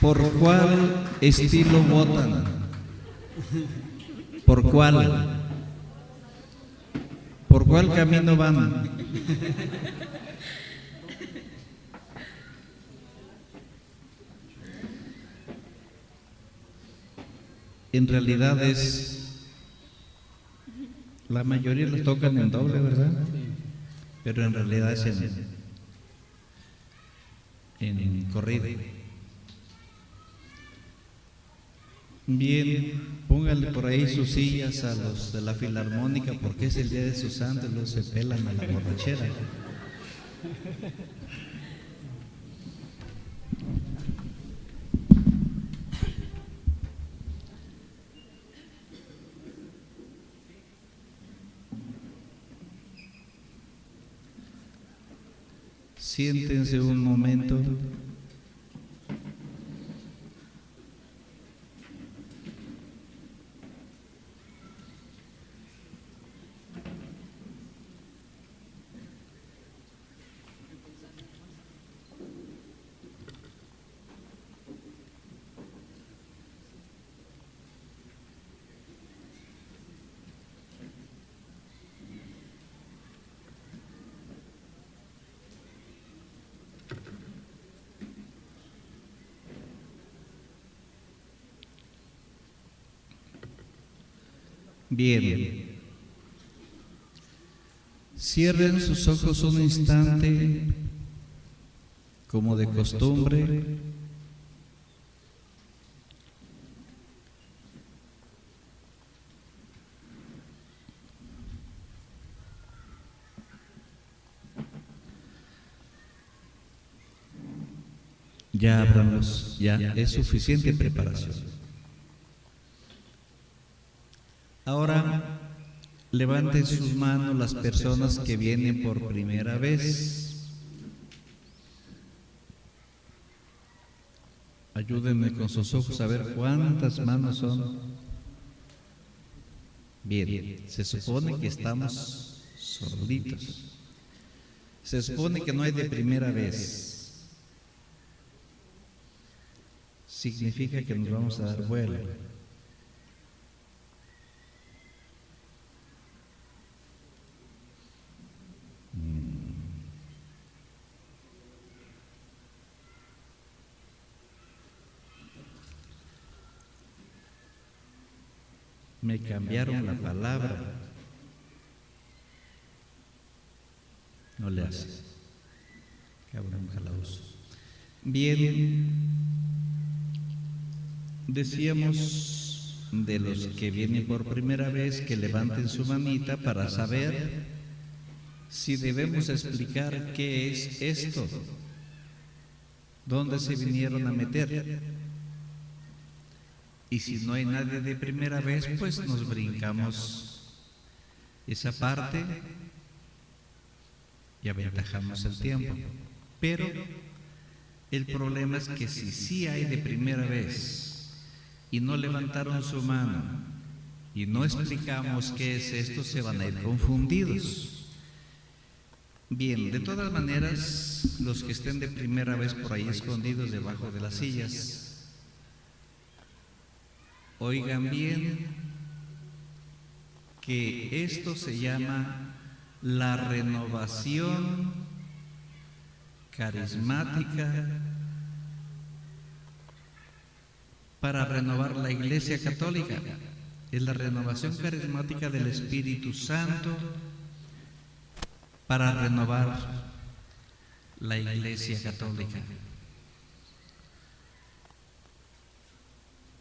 ¿Por cuál estilo votan? ¿Por cuál? ¿Por cuál camino van? En realidad la mayoría los tocan en doble, ¿verdad? Pero en realidad es en corrido. Bien, pónganle por ahí sus sillas a los de la filarmónica porque es el día de sus santos, los se pelan a la borrachera. Siéntense un momento. Bien. Cierren sus ojos un instante, como de costumbre. Ya ábranlos, ya es suficiente preparación. Ahora, levanten sus manos las personas que vienen por primera vez. Ayúdenme con sus ojos a ver cuántas manos son. Bien, se supone que estamos solitos. Se supone que no hay de primera vez. Significa que nos vamos a dar vuelo. Me cambiaron la palabra. No le hace. Cabrón calauso. Bien, decíamos de los que vienen por primera vez que levanten su manita para saber si debemos explicar qué es esto, dónde se vinieron a meter. Y si no hay nadie de primera vez, pues nos brincamos esa parte y aventajamos el tiempo. Pero el problema es que si sí hay de primera vez y no levantaron su mano y no explicamos qué es esto, se van a ir confundidos. Bien, de todas maneras, los que estén de primera vez por ahí escondidos debajo de las sillas, oigan bien que esto se llama la renovación carismática para renovar la Iglesia Católica. Es la renovación carismática del Espíritu Santo para renovar la Iglesia Católica.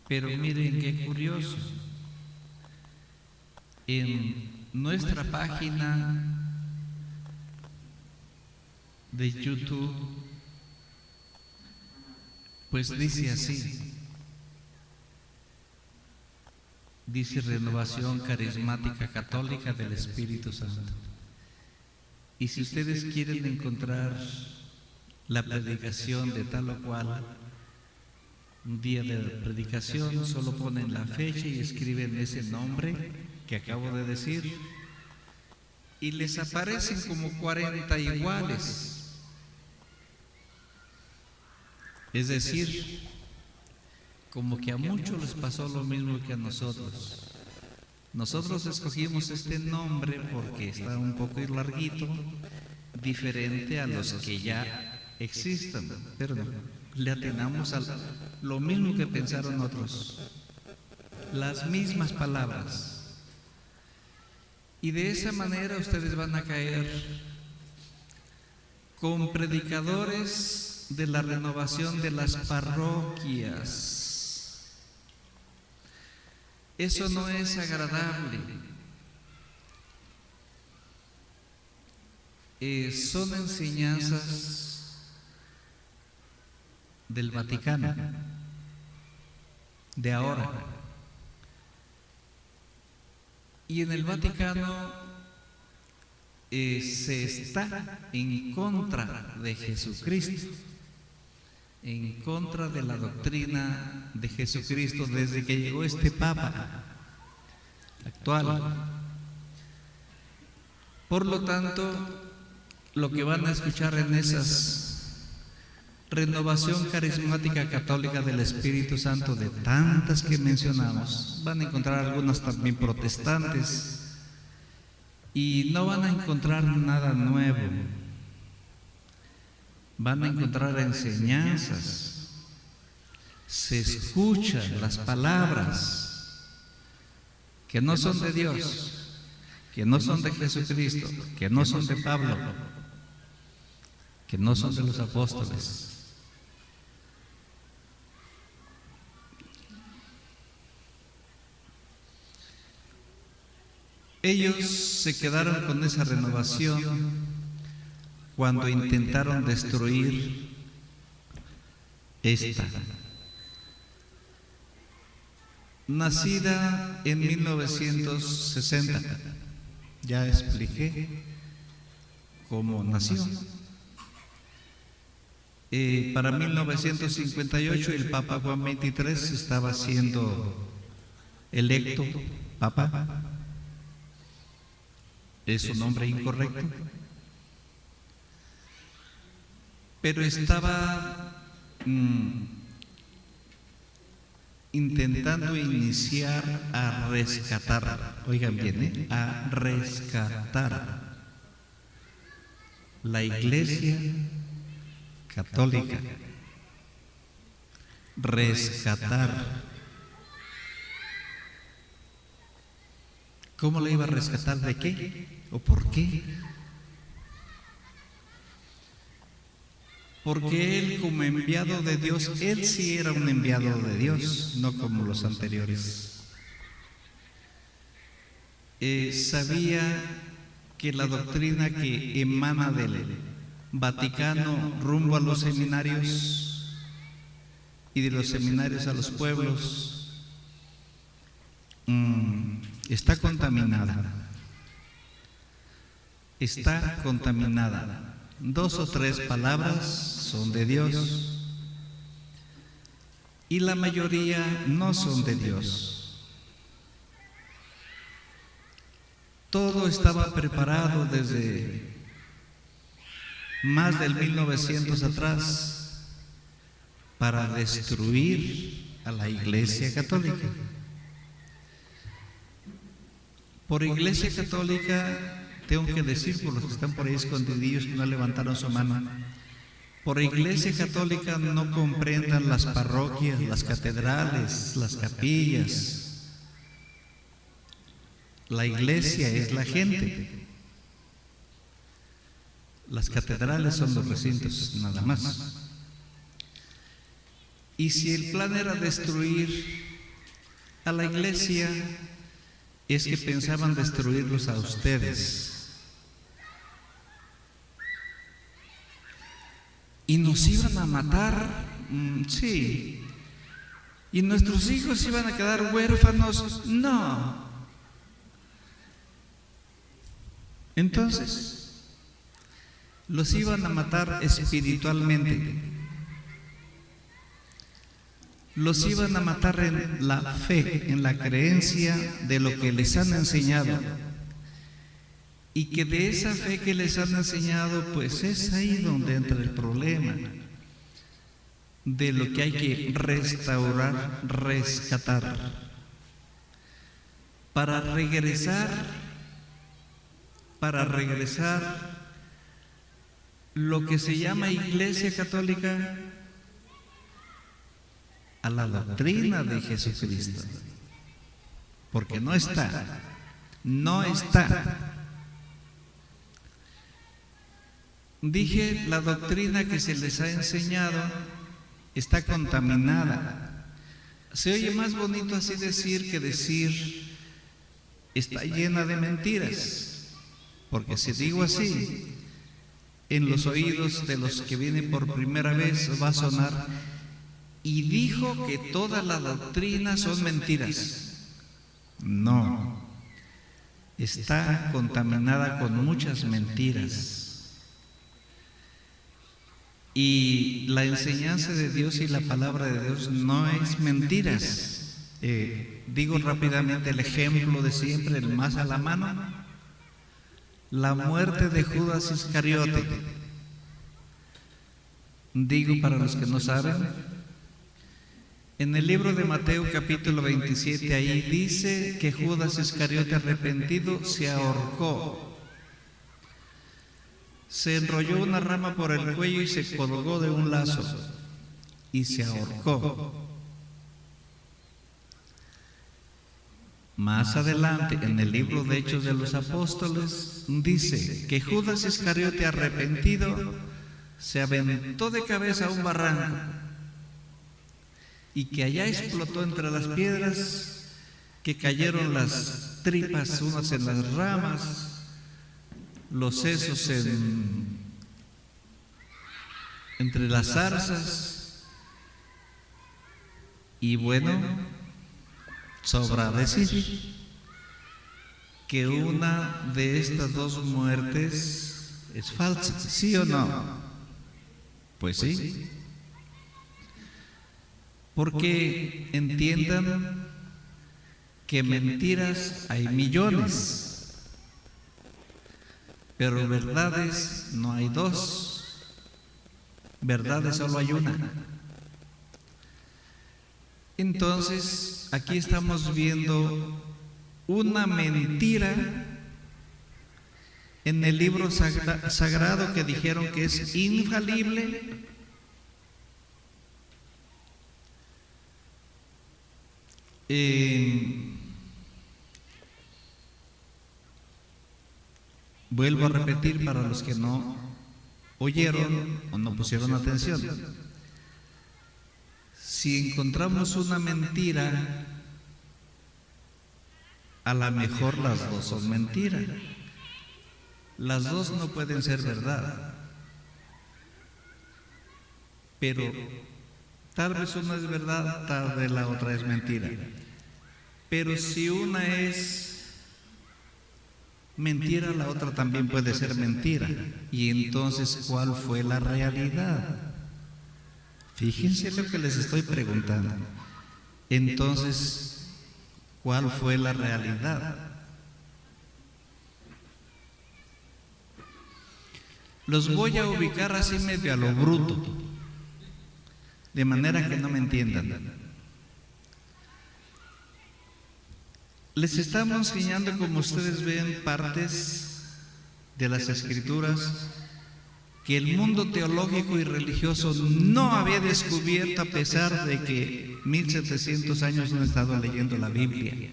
Pero miren qué curioso, en nuestra página de YouTube, pues dice así, dice Renovación Carismática Católica del Espíritu Santo. Y si ustedes quieren encontrar la predicación de tal o cual, un día de predicación, solo ponen la fecha y escriben ese nombre que acabo de decir y les aparecen como 40 iguales. Es decir, como que a muchos les pasó lo mismo que a nosotros. Nosotros escogimos este nombre porque está un poco larguito, diferente a los que ya existen, pero no, le atinamos a lo mismo que pensaron otros, las mismas palabras. Y de esa manera ustedes van a caer con predicadores de la renovación de las parroquias. Eso no es agradable. Son enseñanzas del Vaticano, de ahora. Y en el Vaticano se está en contra de Jesucristo, en contra de la doctrina de Jesucristo desde que llegó este Papa actual. Por lo tanto, lo que van a escuchar en esas renovación carismática católica del Espíritu Santo, de tantas que mencionamos, van a encontrar algunas también protestantes y no van a encontrar nada nuevo. Van a encontrar enseñanzas, se escuchan las palabras que no son de Dios, que no son de Jesucristo, que no son de Pablo, que no son de los apóstoles. Ellos se quedaron con esa renovación cuando intentaron destruir esta, nacida en 1960. Ya expliqué cómo nació. Para 1958 el Papa Juan XXIII estaba siendo electo Papa. Es un nombre incorrecto, pero estaba intentando iniciar a rescatar, oigan bien, a rescatar la Iglesia católica. Rescatar. ¿Cómo la iba a rescatar? ¿De qué? ¿O por qué? Porque él, como enviado de Dios, él sí era un enviado de Dios, no como los anteriores. Sabía que la doctrina que emana del Vaticano rumbo a los seminarios y de los seminarios a los pueblos está contaminada. Está contaminada. 2 o 3 palabras son de Dios y la mayoría no son de Dios. Todo estaba preparado desde más del 1900 atrás para destruir a la Iglesia Católica. Por Iglesia Católica, tengo que decir por los que están por ahí escondidillos que no levantaron su mano, por Iglesia Católica no comprendan las parroquias, las catedrales, las capillas. La Iglesia es la gente. Las catedrales son los recintos, nada más. Y si el plan era destruir a la Iglesia, es que pensaban destruirlos a ustedes. ¿Y nos iban a matar? Sí. ¿Y nuestros hijos iban a quedar huérfanos? No. Entonces, los iban a matar espiritualmente. Los iban a matar en la fe, en la creencia de lo que les han enseñado. Y que de esa fe que les han enseñado, pues es ahí donde entra el problema. de lo que hay que restaurar, rescatar, para regresar lo que se llama Iglesia Católica a la doctrina de Jesucristo, porque no está. Dije, la doctrina que se les ha enseñado está contaminada. Se oye más bonito así decir que decir está llena de mentiras, porque si digo así, en los oídos de los que vienen por primera vez va a sonar: y dijo que toda la doctrina son mentiras. No, está contaminada con muchas mentiras. Y la enseñanza de Dios y la palabra de Dios no es mentiras. Digo rápidamente el ejemplo de siempre, el más a la mano: la muerte de Judas Iscariote. Digo para los que no saben, en el libro de Mateo capítulo 27, ahí dice que Judas Iscariote, arrepentido, se ahorcó. Se enrolló una rama por el cuello y se colgó de un lazo y se ahorcó. Más adelante, en el libro de Hechos de los Apóstoles, dice que Judas Iscariote, arrepentido, se aventó de cabeza a un barranco y que allá explotó entre las piedras, que cayeron las tripas unas en las ramas, los sesos entre las zarzas. Y bueno, sobra decir que una de estas dos muertes es falsa, ¿sí o no? Pues sí, porque entiendan que mentiras hay millones, pero verdades no hay dos, verdades solo hay una. Entonces, aquí estamos viendo una mentira en el libro sagrado que dijeron que es infalible. Vuelvo a repetir para los que no oyeron o no pusieron atención: si encontramos una mentira, a lo mejor las dos son mentiras. Las dos no pueden ser verdad, pero tal vez una es verdad, tal vez la otra es mentira. Pero si una es mentira, la otra también puede ser mentira. Y entonces, ¿cuál fue la realidad? Fíjense lo que les estoy preguntando. Entonces, ¿cuál fue la realidad? Los voy a ubicar así medio a lo bruto, de manera que no me entiendan. Les estamos enseñando, como ustedes ven, partes de las Escrituras que el mundo teológico y religioso no había descubierto, a pesar de que 1700 años han estado leyendo la Biblia.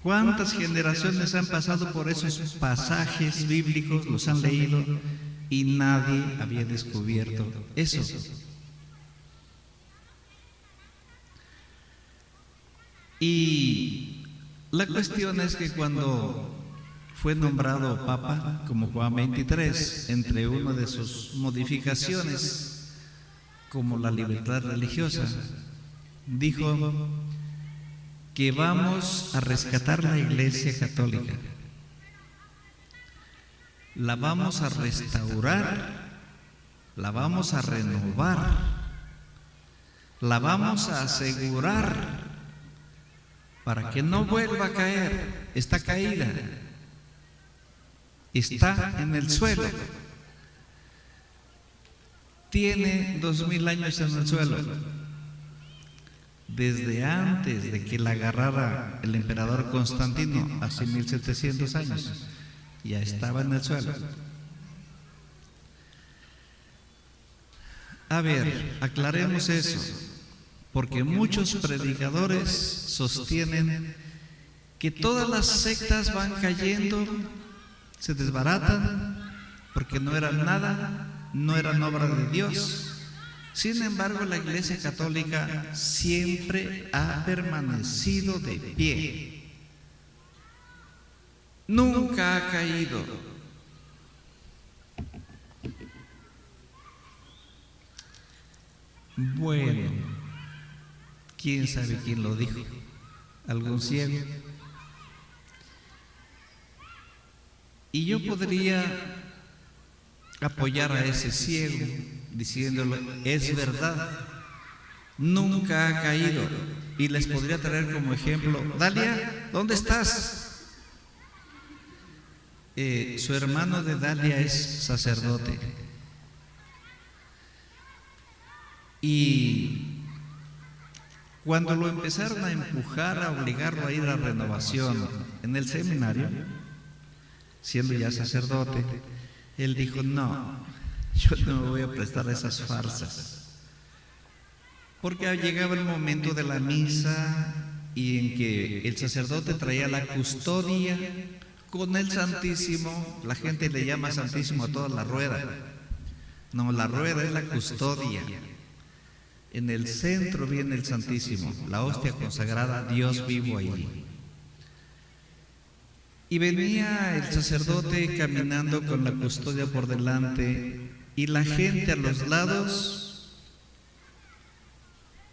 ¿Cuántas generaciones han pasado por esos pasajes bíblicos, los han leído y nadie había descubierto eso? Y la cuestión es que cuando fue nombrado Papa, como Juan 23, entre una de sus modificaciones, como la libertad religiosa, dijo que vamos a rescatar la Iglesia Católica, la vamos a restaurar, la vamos a renovar, la vamos a asegurar para que no vuelva a caer. Está caída, está en el suelo. tiene 2000 años en el suelo. Desde antes de que la agarrara el emperador Constantino, hace 1700 años, ya estaba en el suelo. A ver, aclaremos eso, porque muchos predicadores sostienen que todas las sectas van cayendo, se desbaratan, porque no eran nada, no eran obra de Dios. Sin embargo, la Iglesia Católica siempre ha permanecido de pie. Nunca ha caído. Bueno, quién sabe quién lo dijo. ¿Algún ciego? Y yo podría apoyar a ese ciego diciéndole, es verdad, nunca ha caído. Y les podría traer como ejemplo, Dalia, ¿dónde estás? Su hermano de Dalia es sacerdote. Y cuando lo empezaron a empujar, a obligarlo a ir a renovación en el seminario, siendo ya sacerdote, él dijo, no, yo no me voy a prestar a esas farsas. Porque llegaba el momento de la misa y en que el sacerdote traía la custodia con el Santísimo. La gente le llama Santísimo a toda la rueda. No, la rueda es la custodia. En el centro viene el Santísimo, la hostia consagrada, Dios vivo ahí. Y venía el sacerdote caminando con la custodia por delante y la gente a los lados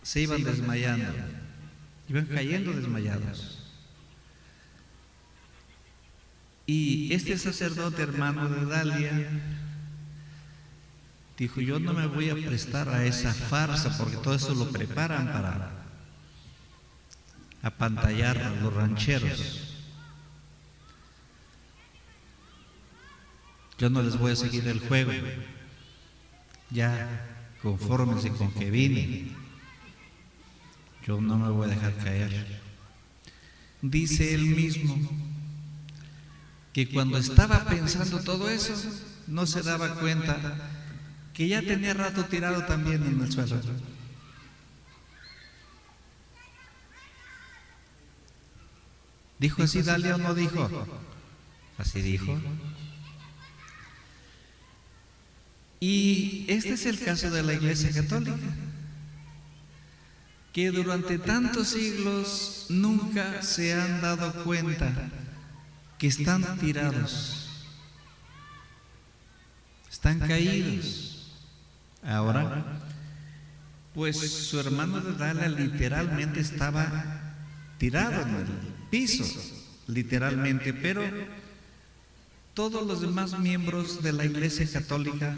se iban desmayando, iban cayendo desmayados. Y este sacerdote, hermano de Dalia, dijo, yo no me voy a prestar a esa farsa, porque todo eso lo preparan para apantallar a los rancheros. Yo no les voy a seguir el juego. Ya, confórmense con que vine. Yo no me voy a dejar caer. Dice él mismo que cuando estaba pensando todo eso, no se daba cuenta que ya tenía rato tirado también en el suelo. ¿Dijo así Dalia o no dijo? Así dijo. Y este es el caso de la Iglesia Católica, que durante tantos siglos nunca se han dado cuenta que están tirados, están caídos. Ahora, pues su hermano de Dalia literalmente estaba tirado en el piso, literalmente, pero todos los demás miembros de la Iglesia Católica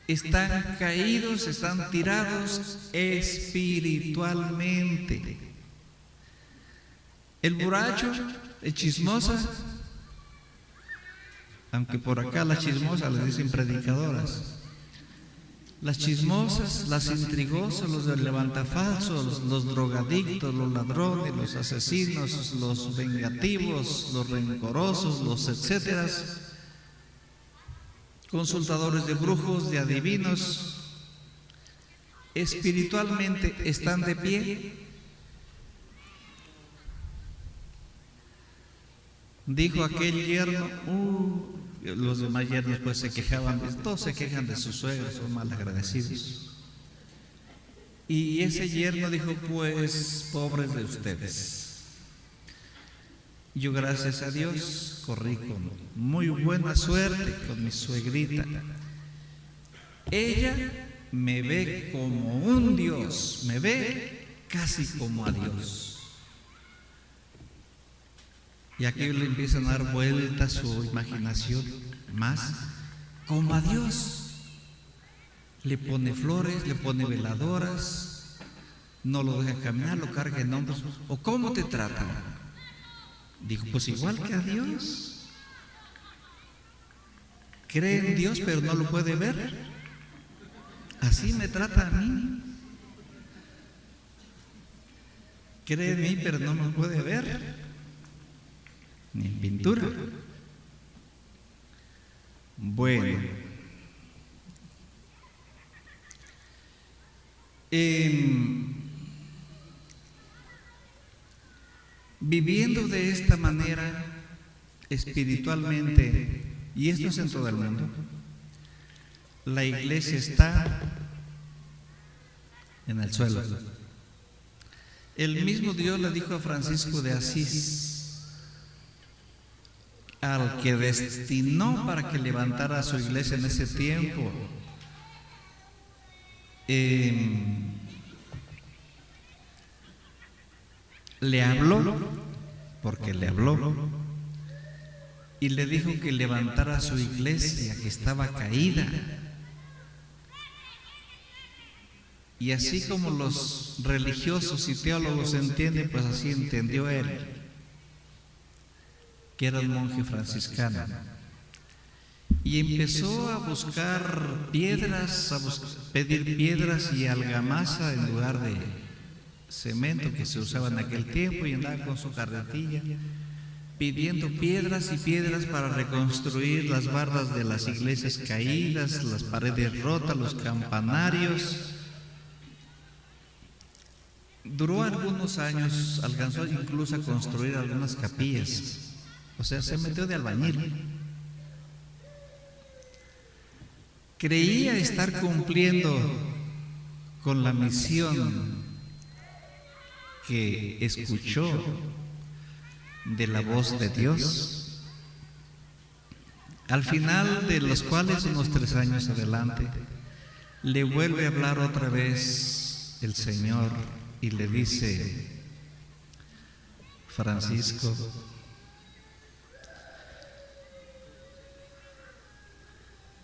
están caídos, están tirados espiritualmente. El borracho, el chismosa, aunque por acá las chismosas les dicen predicadoras, las chismosas, las intrigosas, los del levantafalsos, los drogadictos, los ladrones, los asesinos, los vengativos, los rencorosos, los etcétera, consultadores de brujos, de adivinos, espiritualmente están de pie. Dijo aquel yerno, los demás yernos pues se quejaban, todos se quejan de sus suegros, son malagradecidos. Y ese yerno dijo, pues pobres de ustedes. Yo gracias a Dios corrí con muy buena suerte con mi suegrita. Ella me ve como un Dios, me ve casi como a Dios. Y aquí le empiezan a dar vuelta su imaginación más como a Dios. Le pone flores, le pone veladoras, no lo deja caminar, lo carga en hombros. ¿O cómo te tratan? Dijo, pues igual que a Dios. cree en Dios pero no lo puede ver. Así me trata a mí. Cree en mí pero no me puede ver, ni en pintura. Bueno, viviendo de esta manera espiritualmente, y esto es en todo el mundo, la iglesia está en el suelo. El mismo Dios le dijo a Francisco de Asís, al que destinó para que levantara su iglesia en ese tiempo, le habló, porque le habló, y le dijo que levantara su iglesia que estaba caída. Y así como los religiosos y teólogos entienden, pues así entendió él, que era un monje franciscano. Y empezó a buscar piedras, pedir piedras y argamasa en lugar de cemento que se usaba en aquel tiempo, y andaba con su carretilla pidiendo piedras y piedras para reconstruir las bardas de las iglesias caídas, las paredes rotas, los campanarios. Duró algunos años, alcanzó incluso a construir algunas capillas, o sea, se metió de albañil. Creía estar cumpliendo con la misión que escuchó de la voz de Dios. Al final de los cuales, unos 3 años adelante, le vuelve a hablar otra vez el Señor y le dice: Francisco,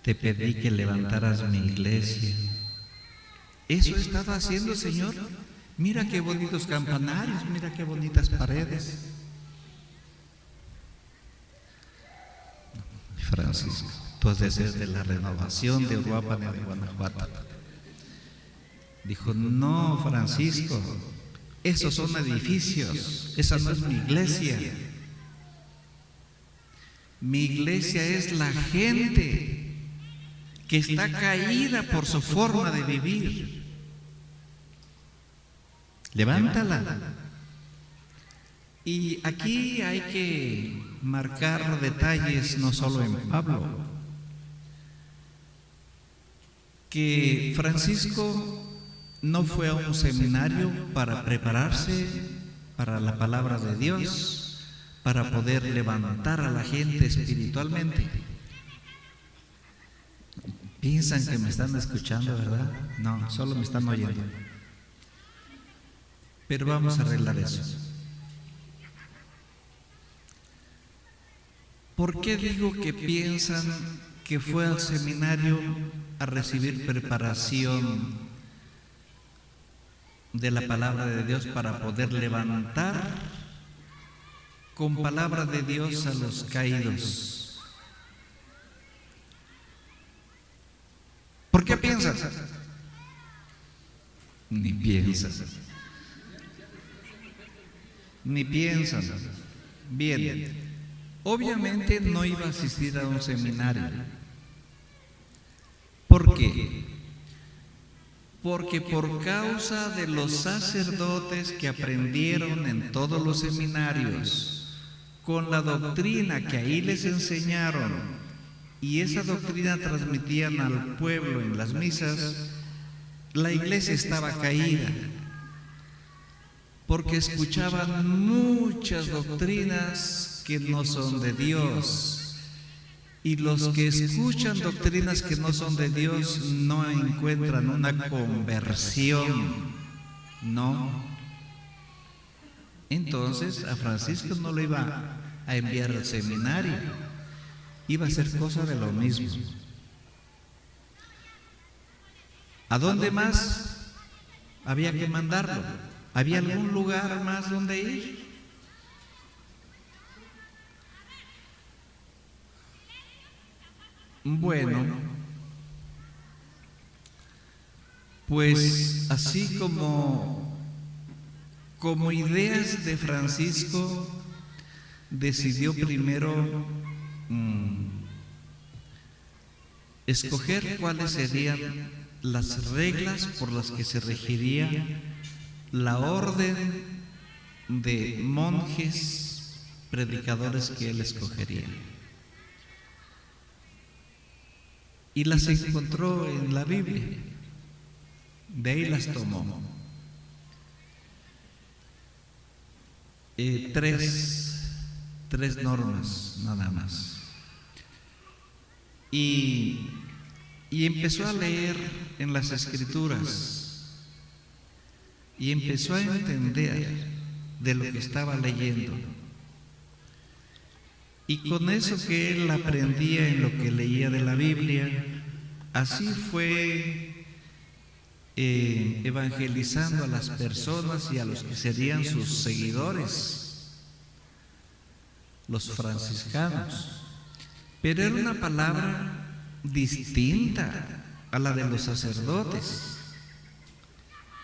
te pedí que levantaras mi iglesia. Eso he estado haciendo, Señor. Mira qué bonitos campanarios, mira qué bonitas paredes. Francisco, tú has de ser de la Renovación de Uruapan, de Guanajuato. Dijo: no, Francisco, esos son edificios, esa no es mi iglesia. Mi iglesia es la gente que está caída por su forma de vivir. Levántala. Y aquí hay que marcar detalles, no solo en Pablo, que Francisco no fue a un seminario para prepararse para la palabra de Dios, para poder levantar a la gente espiritualmente. Piensan que me están escuchando, ¿verdad? No, solo me están oyendo. Pero vamos a arreglar eso. ¿Por qué digo que piensan que fue al seminario a recibir preparación de la palabra de Dios para poder levantar con palabra de Dios a los caídos? ¿Por qué piensan? Ni piensan. Ni piensan. Bien. Obviamente no iba a asistir a un seminario. ¿Por qué? Porque por causa de los sacerdotes que aprendieron en todos los seminarios, con la doctrina que ahí les enseñaron, y esa doctrina transmitían al pueblo en las misas, la iglesia estaba caída, porque escuchaban muchas doctrinas que no son de Dios, y los que escuchan doctrinas que no son de Dios no encuentran una conversión, no. Entonces a Francisco no lo iba a enviar al seminario, iba a ser cosa de lo mismo. ¿A dónde más había que mandarlo? ¿Había algún lugar más donde ir? Bueno, pues así como ideas de Francisco, decidió primero escoger cuáles serían las reglas por las que se regiría la orden de monjes predicadores que él escogería. Y las encontró en la Biblia, de ahí las tomó. Tres normas nada más. Y empezó a leer en las Escrituras y empezó a entender de lo que estaba leyendo. Y con eso que él aprendía en lo que leía de la Biblia, así fue evangelizando a las personas y a los que serían sus seguidores, los franciscanos. Pero era una palabra distinta a la de los sacerdotes.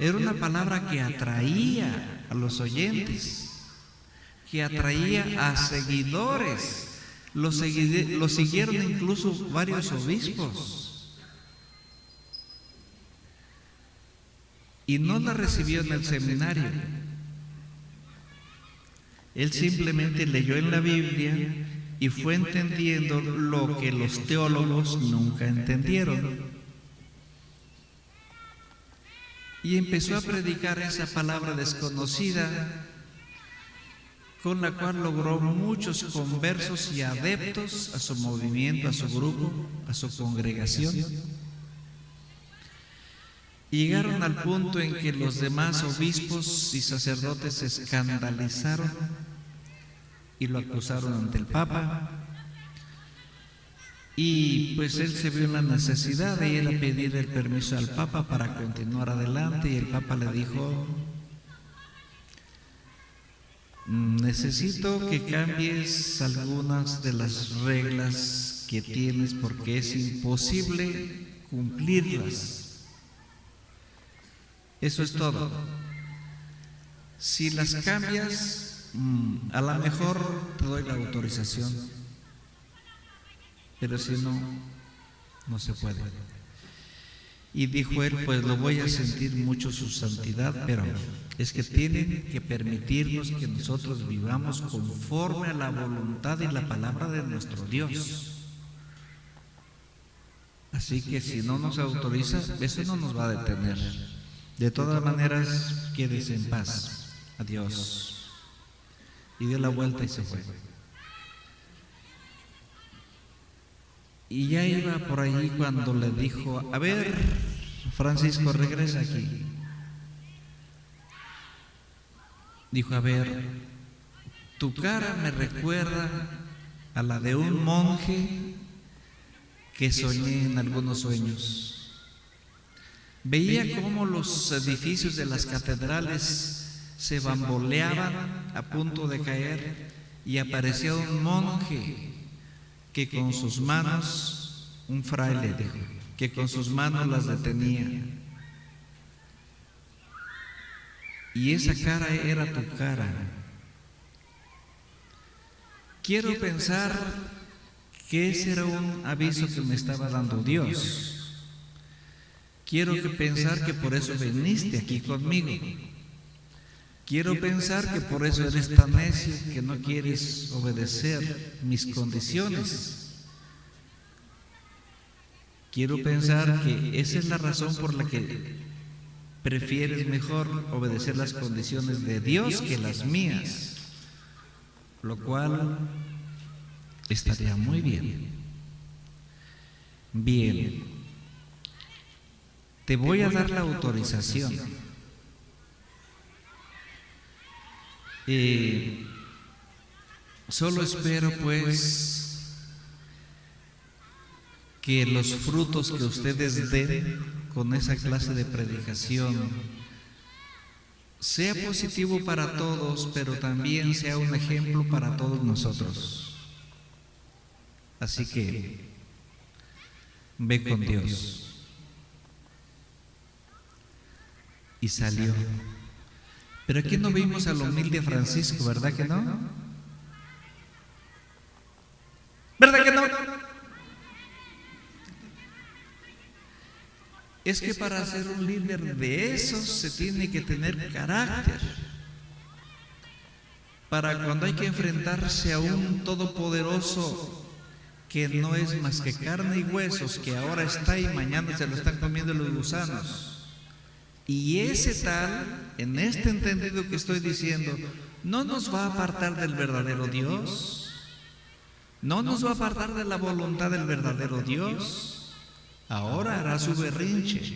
Era una palabra que atraía a los oyentes, que atraía a seguidores. Lo siguieron incluso varios obispos. Y no la recibió en el seminario. Él simplemente leyó en la Biblia y fue entendiendo lo que los teólogos nunca entendieron. Y empezó a predicar esa palabra desconocida, con la cual logró muchos conversos y adeptos a su movimiento, a su grupo, a su congregación. Y llegaron al punto en que los demás obispos y sacerdotes se escandalizaron y lo acusaron ante el Papa. Y pues él se vio en la necesidad de ir a pedir el permiso al Papa para continuar adelante, y el Papa le dijo: necesito que cambies algunas de las reglas que tienes porque es imposible cumplirlas. Eso es todo. Si las cambias, a lo mejor te doy la autorización, pero si no, no se puede. Y dijo él: pues lo voy a sentir mucho su santidad, pero es que tienen que permitirnos que nosotros vivamos conforme a la voluntad y la palabra de nuestro Dios. Así que si no nos autoriza, eso no nos va a detener. De todas maneras, quédese en paz. Adiós. Y dio la vuelta y se fue. Y ya iba por allí cuando le dijo: a ver, Francisco, regresa aquí. Dijo: a ver, tu cara me recuerda a la de un monje que soñé en algunos sueños. Veía cómo los edificios de las catedrales se bamboleaban a punto de caer, y aparecía un monje que con sus manos, un fraile dijo, que con sus manos las detenía. Y esa cara era tu cara. Quiero pensar que ese era un aviso que me estaba dando Dios. Quiero pensar que por eso viniste aquí conmigo. Quiero pensar que por eso eres tan necio que no quieres obedecer mis condiciones. Quiero pensar que esa es la razón por la que prefieres mejor obedecer las condiciones de Dios que las mías, lo cual estaría muy bien. Bien, te voy a dar la autorización. Solo espero pues que los frutos que ustedes den con esa clase de predicación sea positivo para todos, pero también sea un ejemplo para todos nosotros. Así que ve con Dios. Y salió. Pero aquí no vimos al humilde Francisco, ¿verdad que no? ¿Verdad que no? Es que para ser un líder de esos se tiene que tener carácter. Para cuando hay que enfrentarse a un todopoderoso que no es más que carne y huesos, que ahora está y mañana se lo están comiendo los gusanos. Y ese tal, en este entendido que estoy diciendo, no nos va a apartar del verdadero Dios, no nos va a apartar de la voluntad del verdadero Dios. Ahora hará su berrinche,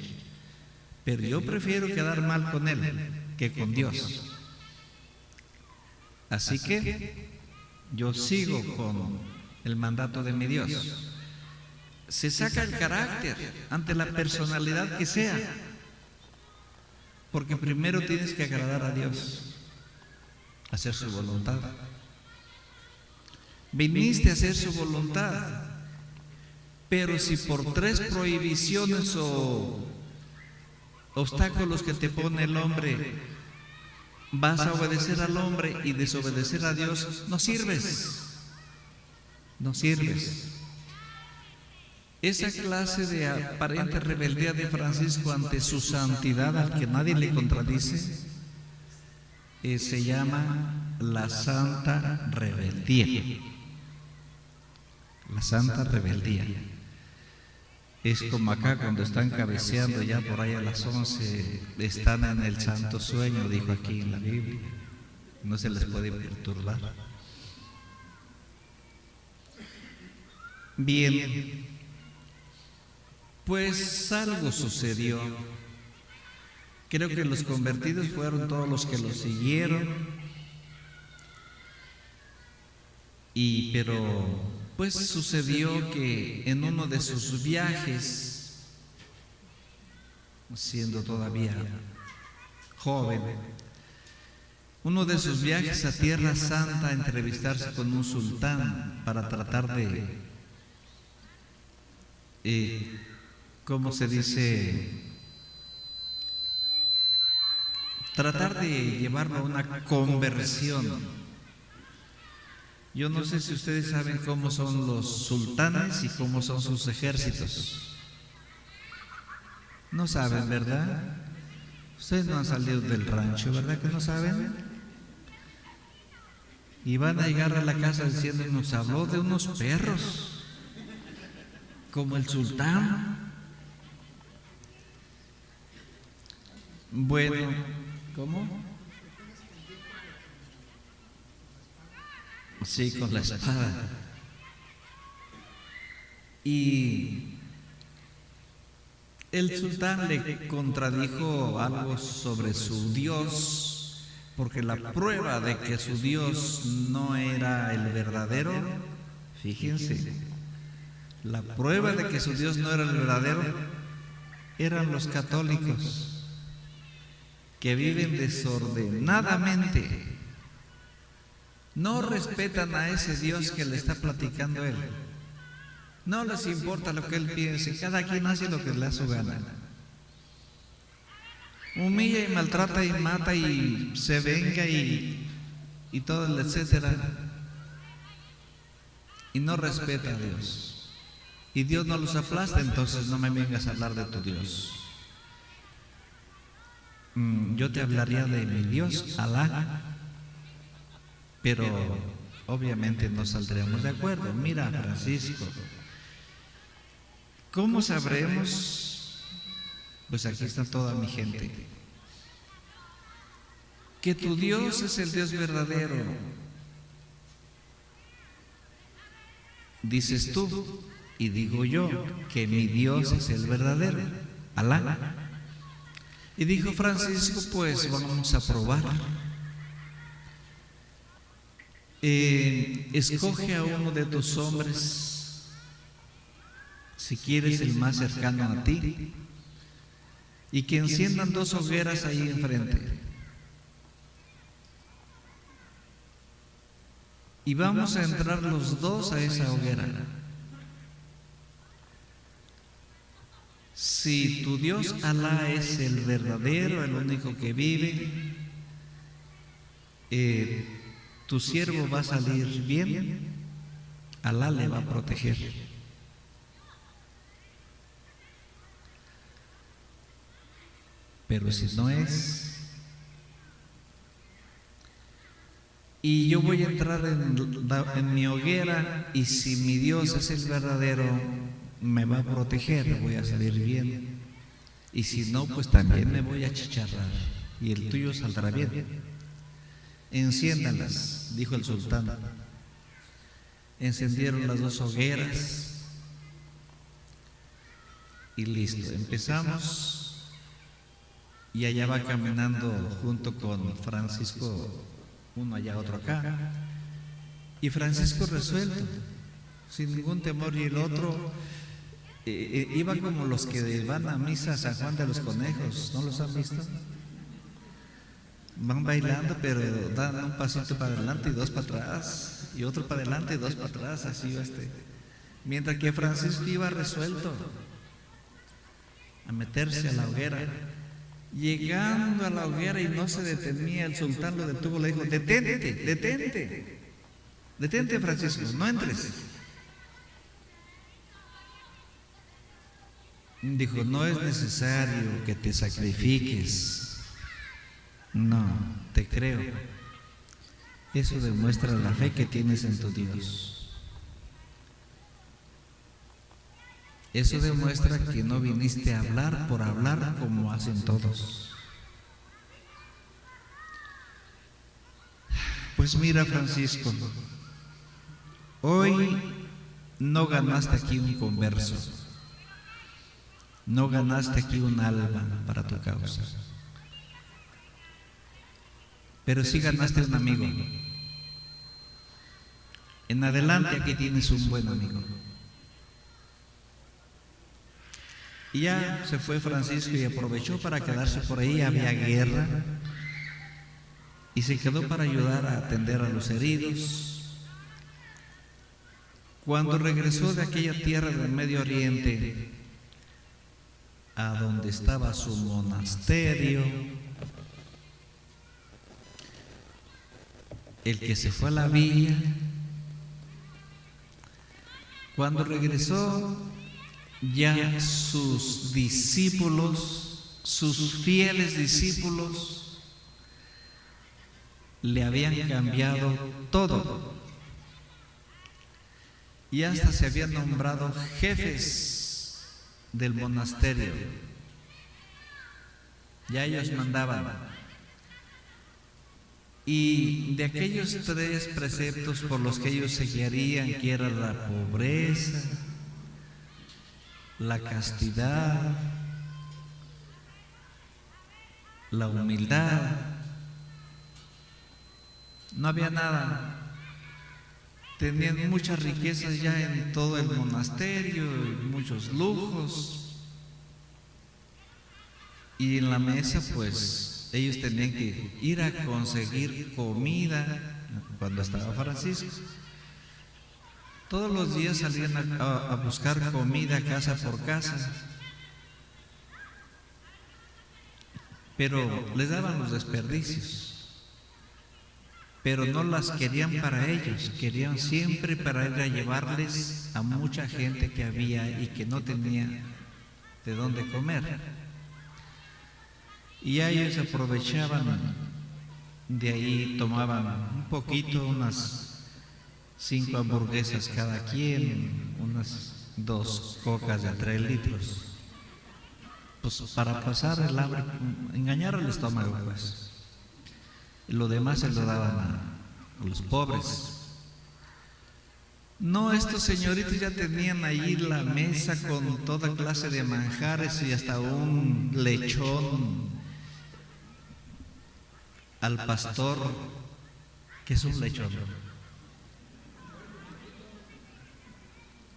pero yo prefiero quedar mal con él que con Dios. Así que yo sigo con el mandato de mi Dios. Se saca el carácter ante la personalidad que sea, porque primero tienes que agradar a Dios, hacer su voluntad. Viniste a hacer su voluntad. Pero si por 3 prohibiciones o obstáculos que te pone el hombre vas a obedecer al hombre y desobedecer a Dios, no sirves. No sirves. Esa clase de aparente rebeldía de Francisco ante su santidad, al que nadie le contradice, se llama la santa rebeldía. La santa rebeldía. Es como acá cuando están cabeceando ya por ahí a las 11, están en el santo sueño, dijo aquí en la Biblia. No se les puede perturbar. Bien, pues algo sucedió. Creo que los convertidos fueron todos los que lo siguieron. Pero pues sucedió que en uno de sus viajes, siendo todavía joven, uno de sus viajes a Tierra Santa a entrevistarse con un sultán para tratar de, ¿cómo se dice? Tratar de llevarlo a una conversión. Yo no sé si ustedes saben cómo son los sultanes y cómo son sus ejércitos. No saben, ¿verdad? Ustedes no han salido del rancho, ¿verdad que no saben? Y van a llegar a la casa diciendo, nos habló de unos perros, como el sultán. Bueno, ¿cómo? Sí, con la espada. Y el sultán le contradijo algo sobre su Dios, porque la prueba de que su Dios no era el verdadero, fíjense, la prueba de que su Dios no era el verdadero eran los católicos, que viven desordenadamente. No respetan a ese Dios que le está platicando él. No les importa lo que él piense. Cada quien hace lo que le da su gana. Humilla y maltrata y mata y se venga y todo el etcétera. Y no respeta a Dios. Y Dios no los aplasta, entonces no me vengas a hablar de tu Dios. Yo te hablaría de mi Dios, Alá. Pero obviamente no saldremos de acuerdo. Mira, Francisco, ¿cómo sabremos? Pues aquí está toda mi gente. Que tu Dios es el Dios verdadero. Dices tú y digo yo que mi Dios es el verdadero, Alá. Y dijo Francisco, pues vamos a probar. Escoge a uno de tus hombres, si quieres el más cercano a ti, y que enciendan 2 hogueras ahí enfrente. Y vamos a entrar los 2 a esa hoguera. si tu Dios Alá es el verdadero, el único que vive, tu siervo va a salir bien, Alá le va a proteger. Pero si no es, y yo voy a entrar en mi hoguera, y si mi Dios es el verdadero, me va a proteger, voy a salir bien. Y si no, pues también me voy a achicharrar, y el tuyo saldrá bien. Enciéndalas, dijo el sultán. Encendieron las dos hogueras y listo, empezamos. Y allá va caminando junto con Francisco, uno allá, otro acá. Y Francisco resuelto, sin ningún temor, y el otro iba como los que van a misa a San Juan de los Conejos, ¿no los han visto? Van bailando, pero dan un pasito para adelante y dos para atrás, y otro para adelante y dos para atrás, así iba mientras que Francisco iba resuelto a meterse a la hoguera. Llegando a la hoguera y no se detenía, el sultán lo detuvo, le dijo: detente, detente, detente, Francisco, no entres. Dijo: no es necesario que te sacrifiques. No, te creo. Eso demuestra la fe que tienes en tu Dios. Eso demuestra que no viniste a hablar por hablar como hacen todos. Pues mira, Francisco, hoy no ganaste aquí un converso, no ganaste aquí un alma para tu causa, pero sí ganaste un amigo. En adelante aquí tienes un buen amigo. Y ya se fue Francisco y aprovechó para quedarse por ahí. Había guerra y se quedó para ayudar a atender a los heridos. Cuando regresó de aquella tierra del Medio Oriente a donde estaba su monasterio, el que se fue a la villa, cuando regresó, ya sus discípulos, sus fieles discípulos, le habían cambiado todo, y hasta se habían nombrado jefes del monasterio. Ya ellos mandaban. Y de aquellos 3 preceptos por los que ellos se guiarían, que era la pobreza, la castidad, la humildad, no había nada. Tenían muchas riquezas ya en todo el monasterio, y muchos lujos, y en la mesa pues ellos tenían que ir a conseguir comida. Cuando estaba Francisco, todos los días salían a buscar comida casa por casa, pero les daban los desperdicios, pero no las querían para ellos, querían siempre para ir a llevarles a mucha gente que había y que no tenía de dónde comer. Y a ellos aprovechaban de ahí, tomaban un poquito, unas 5 hamburguesas cada quien, unas 2 cocas de 3 litros, pues para pasar el hambre, engañar al estómago, pues. Y lo demás se lo daban a los pobres. No, estos señoritos ya tenían ahí la mesa con toda clase de manjares y hasta un lechón al pastor. ¿Qué es un lechón?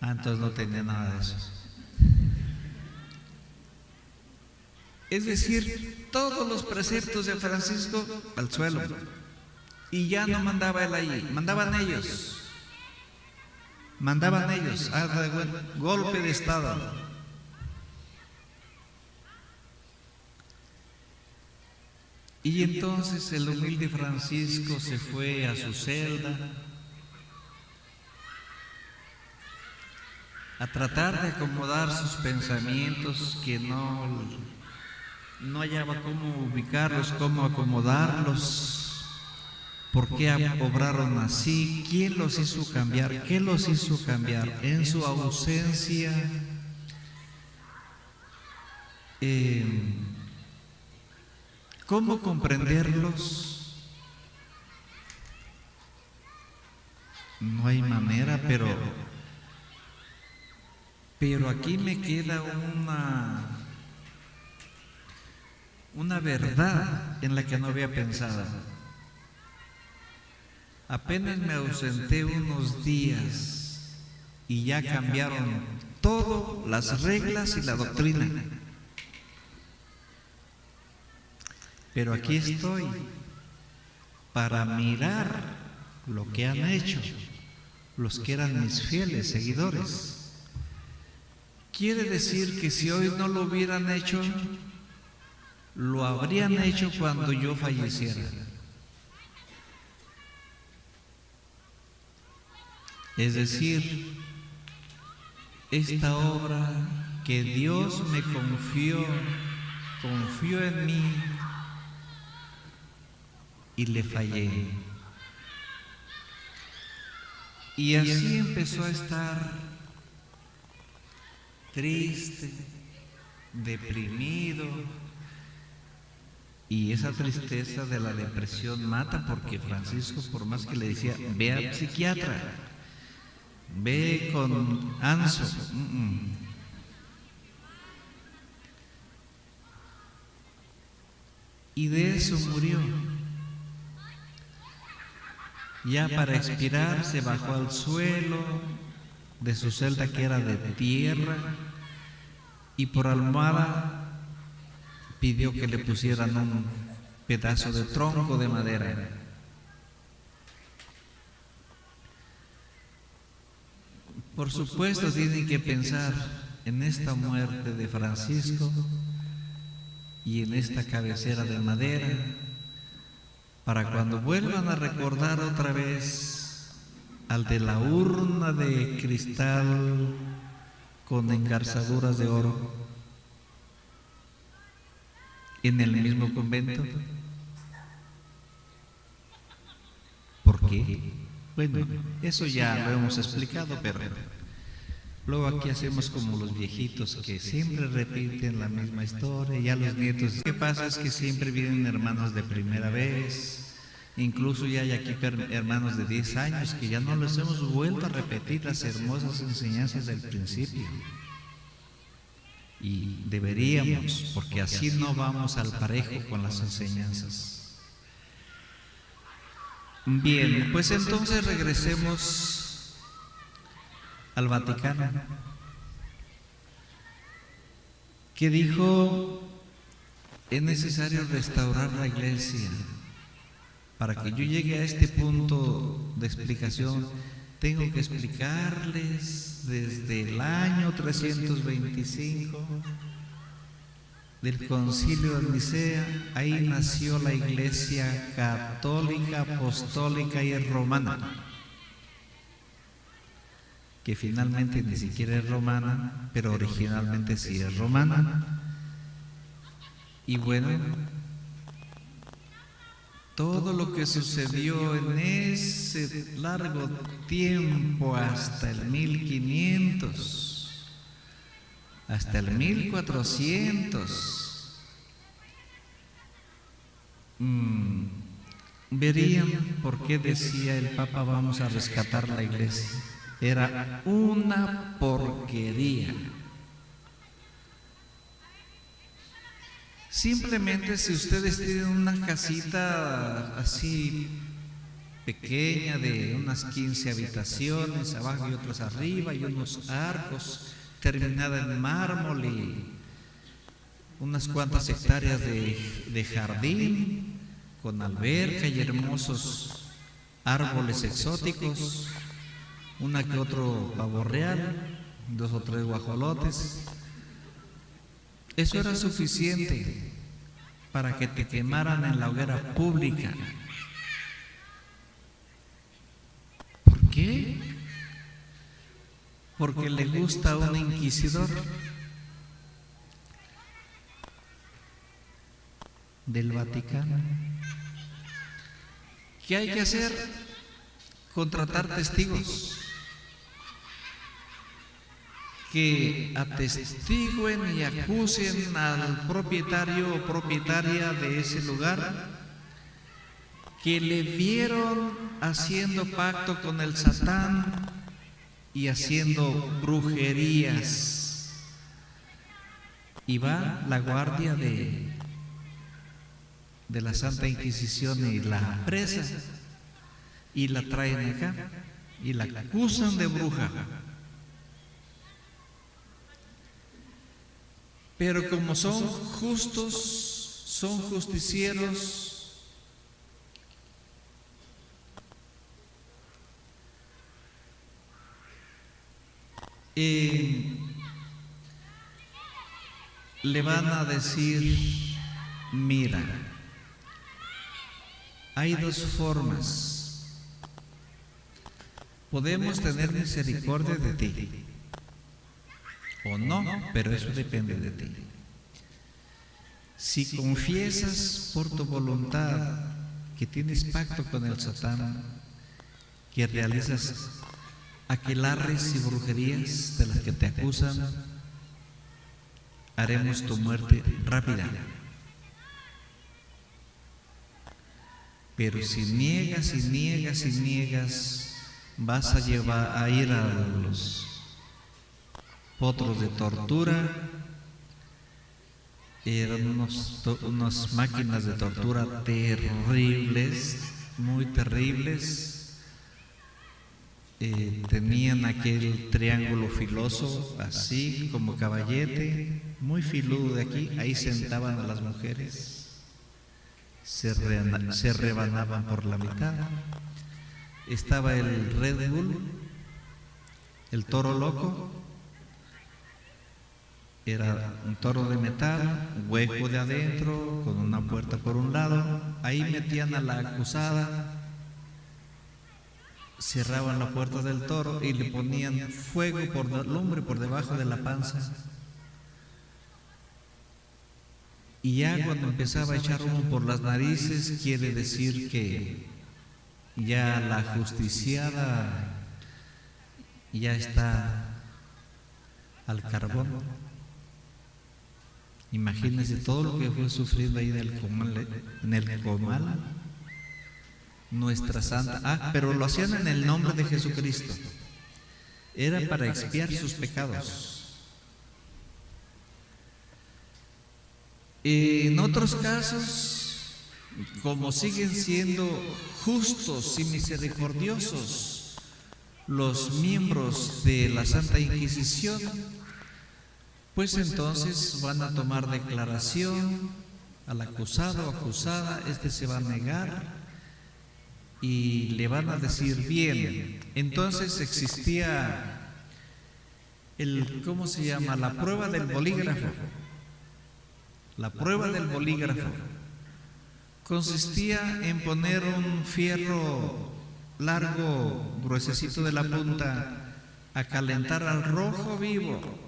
Entonces no tenía nada de eso. Es decir, todos los preceptos de Francisco al suelo. Y ya no mandaba él ahí, mandaban ellos. Golpe de estado. Y entonces el humilde Francisco se fue a su celda a tratar de acomodar sus pensamientos que no hallaba cómo ubicarlos, cómo acomodarlos. ¿Por qué obraron así? ¿Quién los hizo cambiar? ¿Qué los hizo cambiar? En su ausencia, ¿cómo comprenderlos? No hay manera, pero aquí me queda una verdad en la que no había pensado. Apenas me ausenté unos días y ya cambiaron todo, las reglas y la doctrina. Pero aquí estoy para mirar lo que han hecho los que eran mis fieles seguidores. Quiere decir que si hoy no lo hubieran hecho, lo habrían hecho cuando yo falleciera. Es decir, esta obra que Dios me confió en mí y le fallé. Y así empezó a estar triste, deprimido, y esa tristeza de la depresión mata, porque Francisco, por más que le decía, ve al psiquiatra, ve con Anso, y de eso murió. Ya para expirar se bajó al suelo de su celda, que era de tierra, y por almohada pidió que le pusieran un pedazo de tronco de madera. Por supuesto, tienen que pensar en esta muerte de Francisco y en esta cabecera de madera, para cuando vuelvan a recordar otra vez al de la urna de cristal con engarzaduras de oro en el mismo convento. ¿Por qué? Bueno, eso ya lo hemos explicado, pero luego aquí hacemos como los viejitos que siempre repiten la misma historia. Ya los nietos, lo que pasa es que siempre vienen hermanos de primera vez, incluso ya hay aquí hermanos de 10 años que ya no les hemos vuelto a repetir las hermosas enseñanzas del principio. Y deberíamos, porque así no vamos al parejo con las enseñanzas. Bien, pues entonces regresemos al Vaticano, que dijo: es necesario restaurar la Iglesia. Para que yo llegue a este punto de explicación, tengo que explicarles desde el año 325 del Concilio de Nicea. Ahí nació la Iglesia católica, apostólica y romana, que finalmente ni siquiera es romana, pero originalmente sí es romana. Y bueno, todo lo que sucedió en ese largo tiempo, hasta el 1500, hasta el 1400, verían por qué decía el Papa: vamos a rescatar la Iglesia. Era una porquería. Simplemente, si ustedes tienen una casita así pequeña de unas 15 habitaciones, abajo y otras arriba, y unos arcos, terminada en mármol y unas cuantas hectáreas de jardín con alberca y hermosos árboles exóticos, una que otro pavo real, 2 o 3 guajolotes. Eso era suficiente para que te quemaran en la hoguera pública. ¿Por qué? Porque le gusta a un inquisidor del Vaticano. ¿Qué hay que hacer? Contratar testigos que atestiguen y acusen al propietario o propietaria de ese lugar, que le vieron haciendo pacto con el Satán y haciendo brujerías. Y va la guardia de la Santa Inquisición y la apresa y la traen acá y la acusan de bruja. Pero como son justos, son justicieros, le van a decir: mira, hay dos formas. Podemos tener misericordia de ti o no, pero eso depende de ti. Si confiesas por tu voluntad que tienes pacto con el Satán, que realizas aquelarres y brujerías de las que te acusan, haremos tu muerte rápida. Pero si niegas y niegas y niegas, vas a ir a los potros de tortura. Eran unas máquinas de tortura terribles, muy terribles. Tenían aquel triángulo filoso, así como caballete, muy filudo de aquí. Ahí sentaban a las mujeres, se rebanaban por la mitad. Estaba el Red Bull, el toro loco. Era un toro de metal, hueco de adentro, con una puerta por un lado. Ahí metían a la acusada, cerraban la puerta del toro y le ponían fuego lumbre por debajo de la panza. Y ya cuando empezaba a echar humo por las narices, quiere decir que ya la justiciada ya está al carbón. Imagínense todo lo que fue sufriendo ahí en el comal. Nuestra santa. Pero lo hacían en el nombre de Jesucristo. Era para expiar sus pecados. En otros casos, como siguen siendo justos y misericordiosos los miembros de la Santa Inquisición, pues entonces van a tomar declaración al acusado o acusada. Este se va a negar y le van a decir bien. Entonces existía ¿cómo se llama? La prueba del bolígrafo. La prueba del bolígrafo consistía en poner un fierro largo, gruesecito de la punta, a calentar al rojo vivo.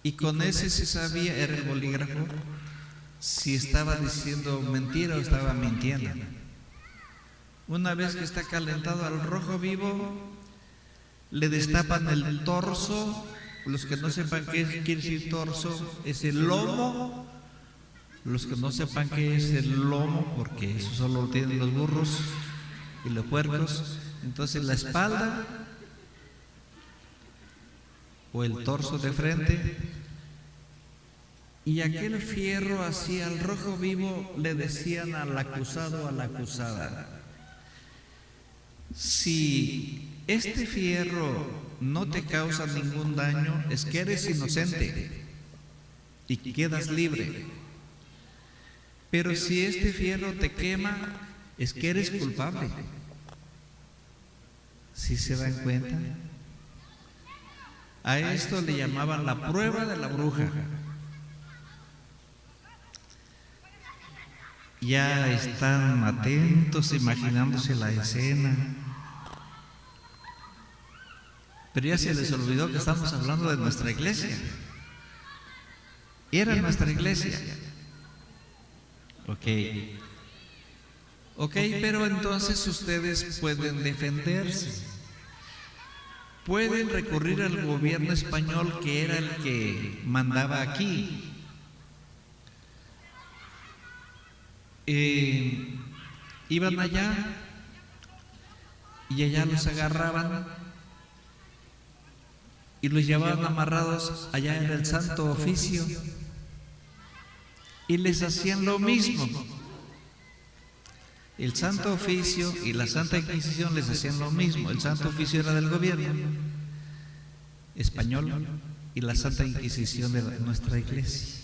Y con ese se sabía, era el bolígrafo, si estaba diciendo mentira o estaba mintiendo. Una vez que está calentado al rojo vivo, le destapan el torso. Los que no sepan qué quiere decir torso, es el lomo. Los que no sepan qué es el lomo, porque eso solo lo tienen los burros y los puercos, entonces la espalda o el torso de frente, y aquel fierro así al rojo vivo le decían al acusado o a la acusada: si este fierro no te causa ningún daño, es que eres inocente y quedas libre. Pero si este fierro te quema, es que eres culpable. ¿Sí se dan cuenta? A esto le llamaban la prueba de la bruja. ya están atentos, imaginándose la escena. Pero ya se les olvidó que estamos hablando de nuestra iglesia. Era nuestra iglesia. Ok, pero entonces ustedes pueden defenderse. Pueden recurrir al gobierno español, que era el que mandaba aquí. Iban allá y allá los agarraban y los llevaban amarrados allá en el Santo Oficio y les hacían lo mismo. El Santo Oficio y la Santa Inquisición les hacían lo mismo. El Santo Oficio era del gobierno español y la Santa Inquisición de nuestra iglesia.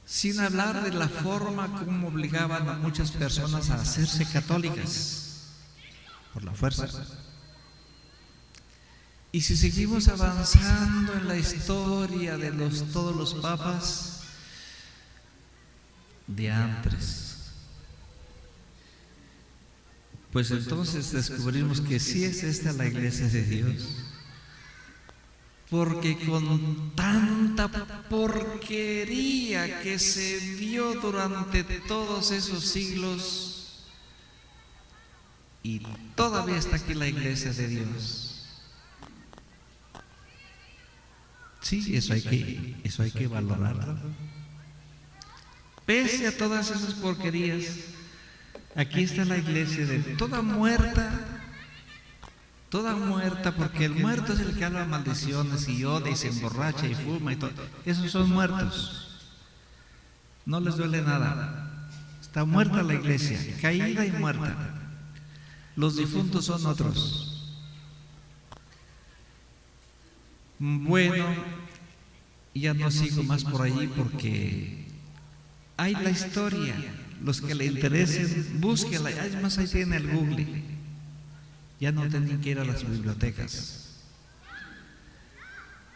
Sin hablar de la forma como obligaban a muchas personas a hacerse católicas por la fuerza. Y si seguimos avanzando en la historia de todos los papas de antes, pues entonces descubrimos que sí es esta la iglesia de Dios. Porque con tanta porquería que se vio durante todos esos siglos, y todavía está aquí la iglesia de Dios. Sí, eso hay que valorarlo. Pese a todas esas porquerías, aquí está la iglesia de toda muerta, porque el muerto es el que habla maldiciones y odia y se emborracha y fuma y todo. Esos son muertos. No les duele nada. Está muerta la iglesia, caída y muerta. Los difuntos son otros. Bueno, ya no sigo más por allí porque hay la historia. Los que le interesen, búsquenla. Además, ahí tiene el Google. Ya no tienen que ir a las bibliotecas.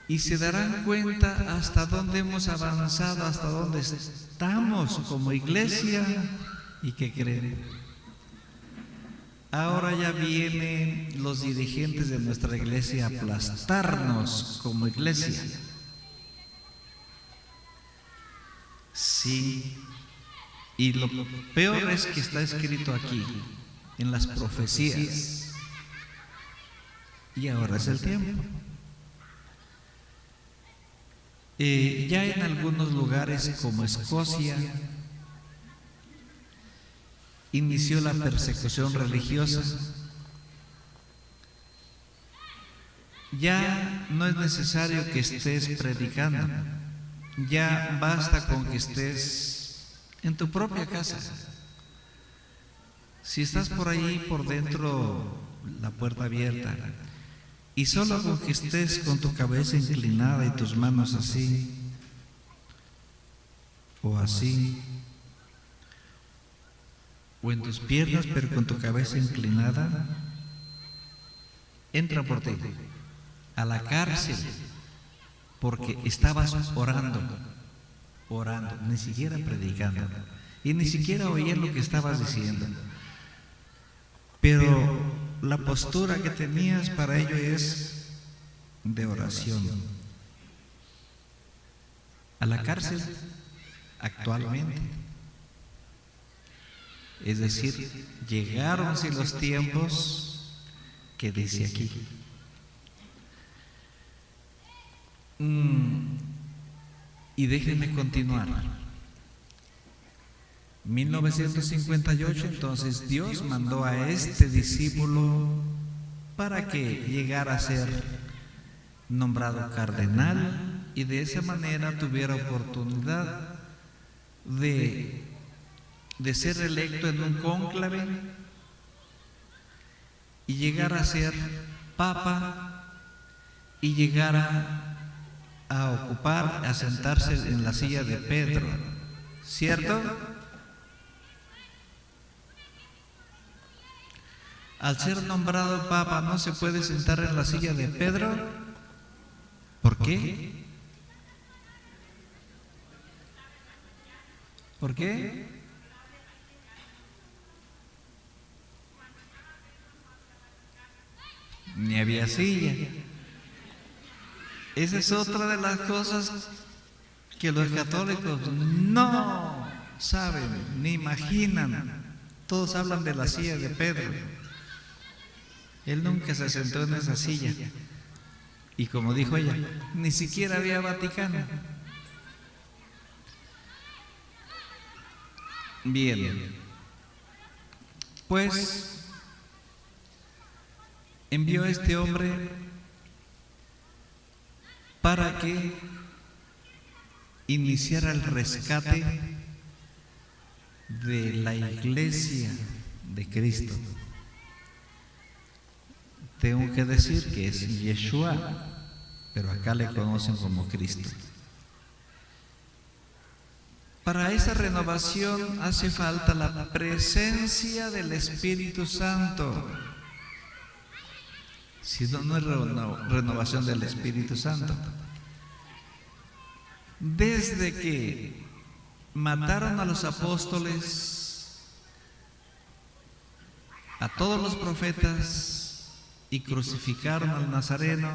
Y se darán cuenta hasta dónde hemos avanzado, hasta dónde estamos como iglesia. ¿Y qué creen? Ahora ya vienen los dirigentes de nuestra iglesia a aplastarnos como iglesia. Sí. Y lo peor es que está escrito aquí, en las profecías. Y ahora es el tiempo. Ya en algunos lugares como Escocia inició la persecución religiosa. Ya no es necesario que estés predicando. Ya basta con que estés en tu propia casa. Si estás por ahí, por dentro, la puerta abierta, y solo con que estés con tu cabeza inclinada y tus manos así, o así, o en tus piernas, pero con tu cabeza inclinada, entra por ti a la cárcel, porque estabas orando, ni siquiera predicando, y ni siquiera oían lo que estabas diciendo. Pero la postura que tenías para ello es de oración. A la cárcel actualmente. Es decir, llegaron sí los tiempos que dice aquí. Y déjenme continuar. 1958, entonces Dios mandó a este discípulo para que llegara a ser nombrado cardenal y de esa manera tuviera oportunidad de ser electo en un cónclave y llegar a ser papa y llegar a ocupar, a sentarse en la silla de Pedro, ¿cierto? Al ser nombrado papa no se puede sentar en la silla de Pedro. ¿Por qué? ¿Por qué? Ni había silla. Esa es otra de las cosas que los católicos no saben ni imaginan. Todos hablan de la silla de Pedro. Él nunca se sentó en esa silla. Y como dijo ella, ni siquiera había Vaticano. Bien, pues envió a este hombre para que iniciara el rescate de la iglesia de Cristo. Tengo que decir que es Yeshua, pero acá le conocen como Cristo. Para esa renovación hace falta la presencia del Espíritu Santo. Si no, no es renovación del Espíritu Santo. Desde que mataron a los apóstoles, a todos los profetas y crucificaron al Nazareno,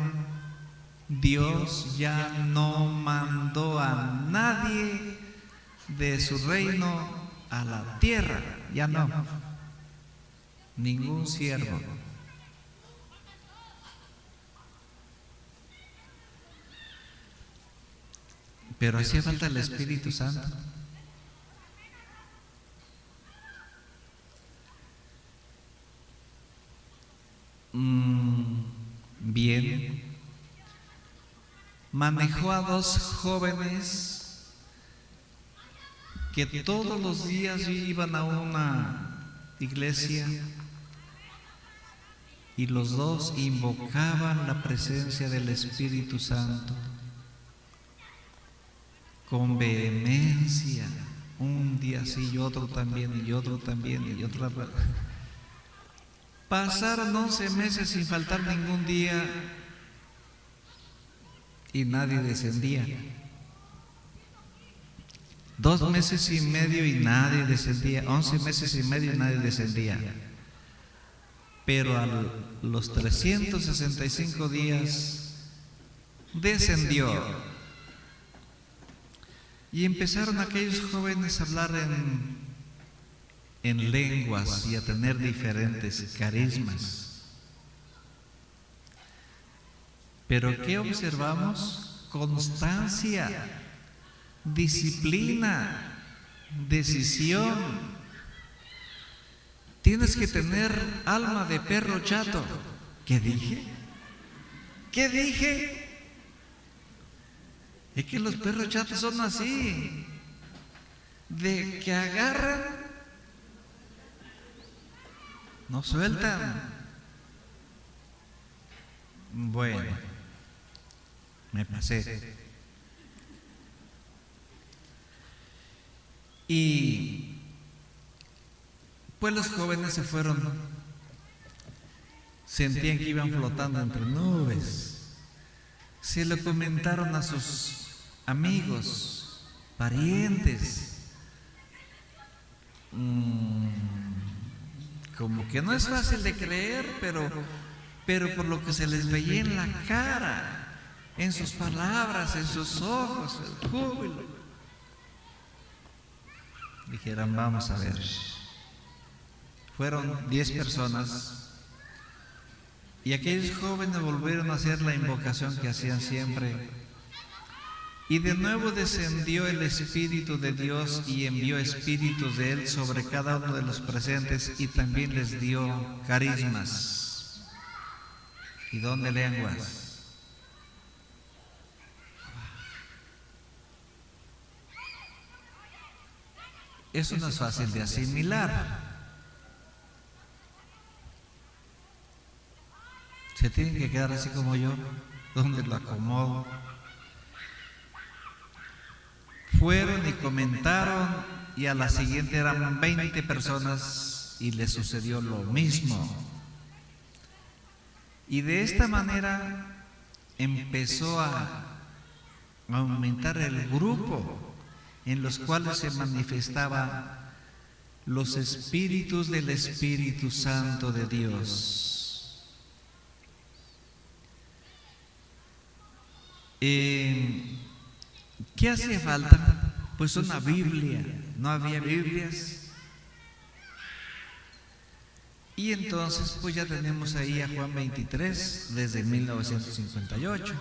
Dios ya no mandó a nadie de su reino a la tierra, ya no, ningún siervo. Pero hacía falta el Espíritu Santo. Bien, manejó a dos jóvenes que todos los días iban a una iglesia y los dos invocaban la presencia del Espíritu Santo con vehemencia, un día sí y otro también y otro también y otro. Pasaron 11 meses sin faltar ningún día y nadie descendía. 2 meses y medio y nadie descendía. 11 meses y medio y nadie descendía. Pero a los 365 días descendió. Y empezaron aquellos jóvenes a hablar en lenguas y a tener diferentes carismas. Pero ¿qué observamos? Constancia, disciplina, decisión. Tienes que tener alma de perro chato. ¿Qué dije? ¿Qué dije? Es que los perros chatos son así, de que agarran, no sueltan. Bueno, me pasé. Y pues los jóvenes se fueron, sentían que iban flotando entre nubes. Se lo comentaron a sus amigos, parientes. Como que no es fácil de creer, pero por lo que se les veía en la cara, en sus palabras, en sus ojos, el júbilo, dijeron: vamos a ver. Fueron 10 personas y aquellos jóvenes volvieron a hacer la invocación que hacían siempre. Y de nuevo descendió el Espíritu de Dios y envió espíritus de Él sobre cada uno de los presentes y también les dio carismas y don de lenguas. Eso no es fácil de asimilar. Se tienen que quedar así como yo, donde lo acomodo. Fueron y comentaron y a la siguiente eran 20 personas y les sucedió lo mismo. Y de esta manera empezó a aumentar el grupo en los cuales se manifestaban los espíritus del Espíritu Santo de Dios. ¿Qué hacía falta? Pues una Biblia. No había Biblias. Y entonces pues ya tenemos ahí a Juan 23 desde 1958.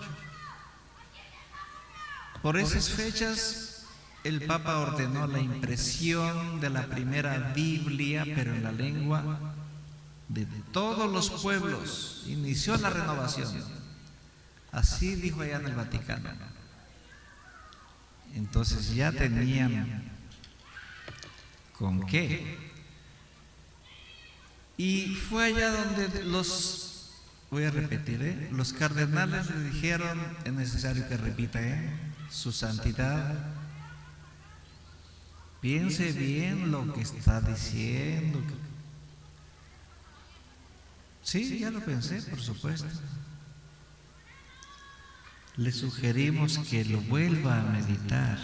Por esas fechas el Papa ordenó la impresión de la primera Biblia, pero en la lengua de todos los pueblos. Inició la renovación. Así dijo allá en el Vaticano. Entonces ya tenían con qué. Y fue allá donde voy a repetir, los cardenales le dijeron, es necesario que repita, su santidad, piense bien lo que está diciendo. Sí, ya lo pensé, por supuesto. Le sugerimos que lo vuelva a meditar,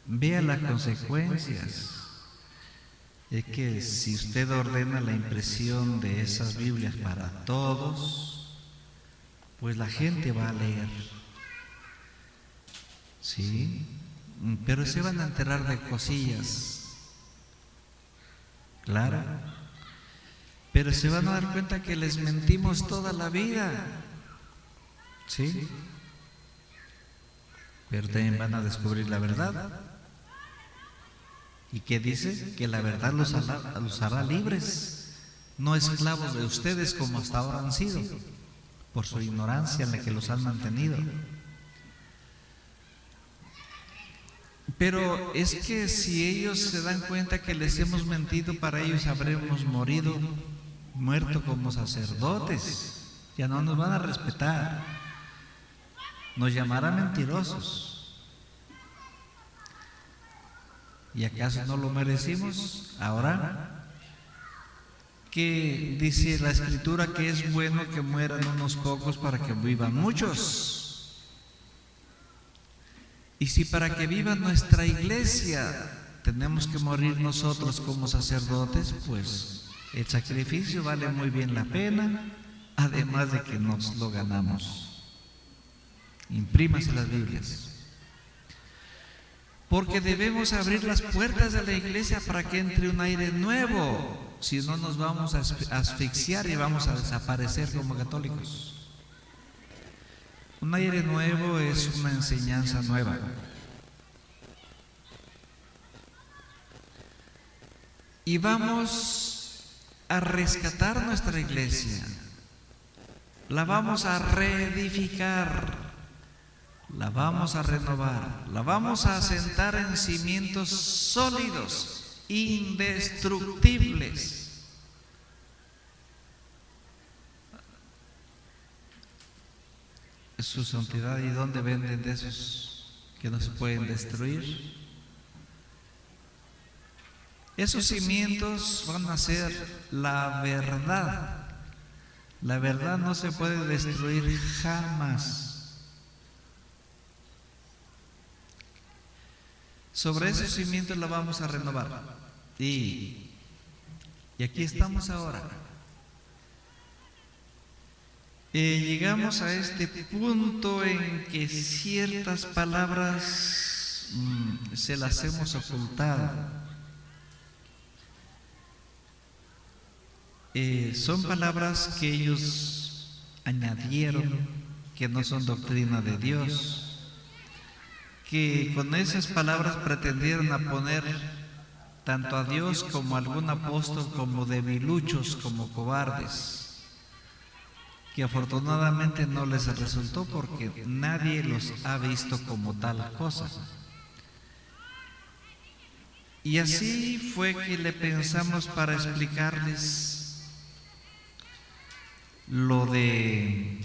vea las consecuencias. Es que si usted ordena la impresión de esas Biblias para todos, pues la gente va a leer. Sí, pero se van a enterar de cosillas. Claro. Pero se van a dar cuenta que les mentimos toda la vida. Sí. Pero también van a descubrir la verdad. ¿Y qué dice? Que la verdad los hará libres, no esclavos de ustedes como hasta ahora han sido, por su ignorancia en la que los han mantenido. Pero es que si ellos se dan cuenta que les hemos mentido, para ellos habremos muerto como sacerdotes. Ya no nos van a respetar, nos llamarán mentirosos. ¿Y acaso no lo merecimos? Ahora, que dice la Escritura que es bueno que mueran unos pocos para que vivan muchos. Y si para que viva nuestra iglesia tenemos que morir nosotros como sacerdotes, pues el sacrificio vale muy bien la pena, además de que nos lo ganamos. Imprímase las Biblias. Porque debemos abrir las puertas de la iglesia para que entre un aire nuevo. Si no, nos vamos a asfixiar y vamos a desaparecer como católicos. Un aire nuevo es una enseñanza nueva. Y vamos a rescatar nuestra iglesia. La vamos a reedificar. La vamos a renovar, la vamos a asentar en cimientos sólidos, indestructibles. Su santidad, ¿y dónde venden de esos que no se pueden destruir? Esos cimientos van a ser la verdad. La verdad no se puede destruir jamás. Sobre esos cimientos la vamos a renovar. Y aquí estamos ahora. Llegamos a este punto en que ciertas palabras se las hemos ocultado. Son palabras que ellos añadieron, que no son doctrina de Dios, que con esas palabras pretendieron a poner tanto a Dios como a algún apóstol como debiluchos, como cobardes, que afortunadamente no les resultó porque nadie los ha visto como tal cosa. Y así fue que le pensamos para explicarles lo de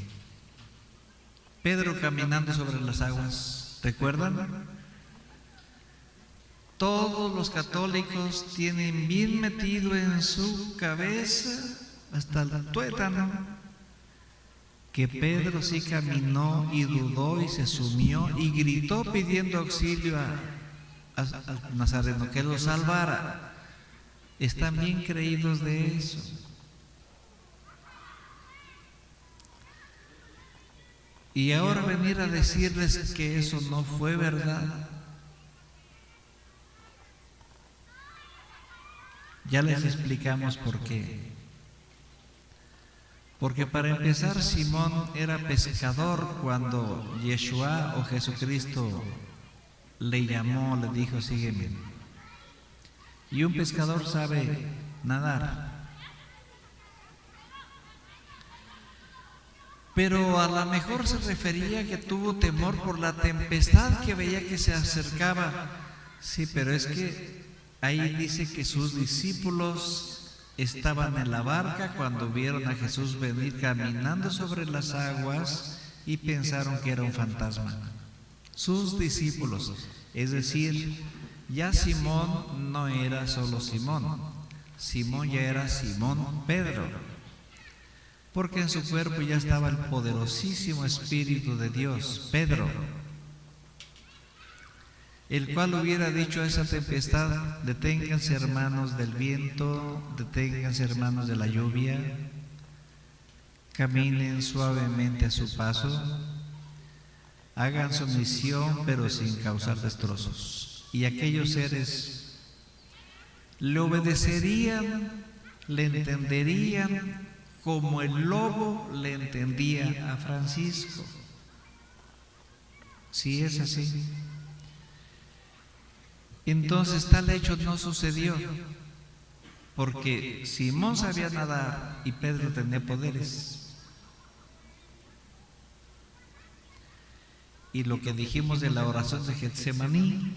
Pedro caminando sobre las aguas. ¿Recuerdan? Todos los católicos tienen bien metido en su cabeza, hasta el tuétano, que Pedro sí caminó y dudó y se sumió y gritó pidiendo auxilio al Nazareno, que lo salvara. ¿Están bien creídos de eso? Y ahora venir a decirles que eso no fue verdad. Ya les explicamos por qué. Porque para empezar, Simón era pescador cuando Yeshua o Jesucristo le llamó, le dijo, sígueme. Y un pescador sabe nadar. Pero a lo mejor se refería que tuvo temor por la tempestad que veía que se acercaba. Sí, pero es que ahí dice que sus discípulos estaban en la barca cuando vieron a Jesús venir caminando sobre las aguas y pensaron que era un fantasma. Sus discípulos, es decir, ya Simón no era solo Simón, Simón ya era Simón Pedro, porque en su cuerpo ya estaba el poderosísimo Espíritu de Dios, Pedro, el cual hubiera dicho a esa tempestad: deténganse, hermanos del viento, deténganse, hermanos de la lluvia, caminen suavemente a su paso, hagan su misión pero sin causar destrozos. Y aquellos seres le obedecerían, le entenderían como el lobo le entendía a Francisco. Si es así, entonces tal hecho no sucedió, porque Simón sabía nadar y Pedro tenía poderes. Y lo que dijimos de la oración de Getsemaní,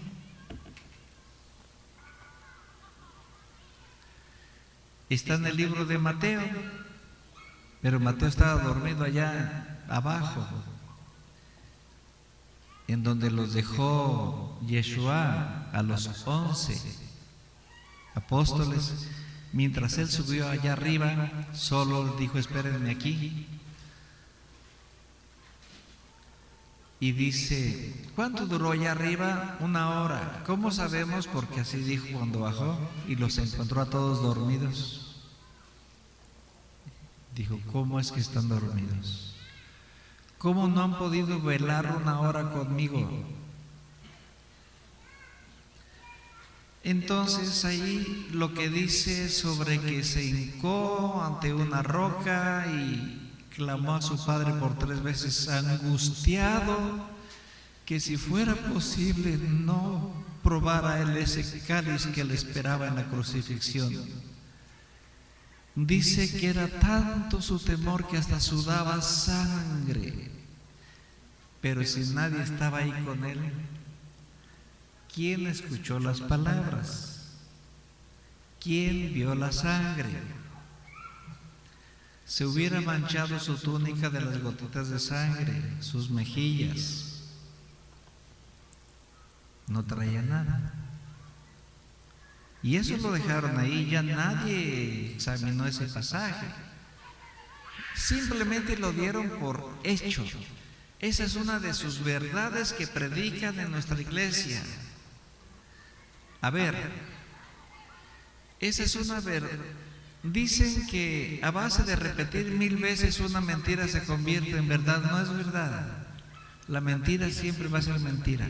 está en el libro de Mateo, pero Mateo estaba dormido allá abajo, en donde los dejó Yeshua a los 11 apóstoles. Mientras él subió allá arriba, solo dijo: espérenme aquí. Y dice: ¿cuánto duró allá arriba? 1 hora. ¿Cómo sabemos? Porque así dijo cuando bajó y los encontró a todos dormidos. Dijo: ¿cómo es que están dormidos? ¿Cómo no han podido velar 1 hora conmigo? Entonces ahí lo que dice sobre que se hincó ante una roca y clamó a su padre por 3 veces, angustiado, que si fuera posible no probara él ese cáliz que le esperaba en la crucifixión. Dice que era tanto su temor que hasta sudaba sangre. Pero si nadie estaba ahí con él, ¿quién escuchó las palabras? ¿Quién vio la sangre? Se hubiera manchado su túnica de las gotitas de sangre, sus mejillas. No traía nada. Y eso lo dejaron ahí, ya nadie examinó ese pasaje. Simplemente lo dieron por hecho. Esa es una de sus verdades que predican en nuestra iglesia. A ver, esa es una verdad. Dicen que a base de repetir 1000 veces una mentira se convierte en verdad. No es verdad. La mentira siempre va a ser mentira.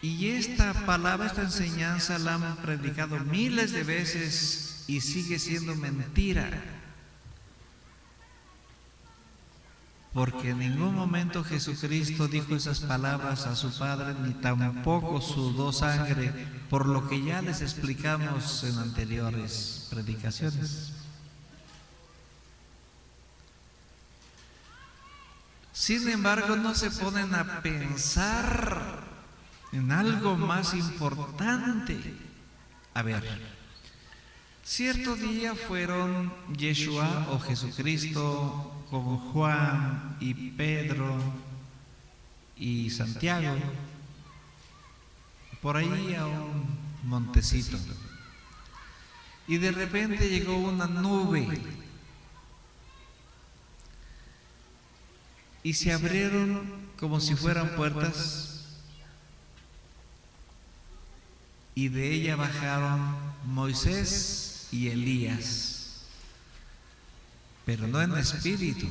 Y esta palabra, esta enseñanza la han predicado miles de veces y sigue siendo mentira. Porque en ningún momento Jesucristo dijo esas palabras a su Padre, ni tampoco sudó sangre, por lo que ya les explicamos en anteriores predicaciones. Sin embargo, no se ponen a pensar en algo más importante. A ver, cierto día fueron Yeshua o Jesucristo con Juan y Pedro y Santiago por ahí a un montecito, y de repente llegó una nube y se abrieron como si fueran puertas, y de ella bajaron Moisés y Elías, pero no en espíritu,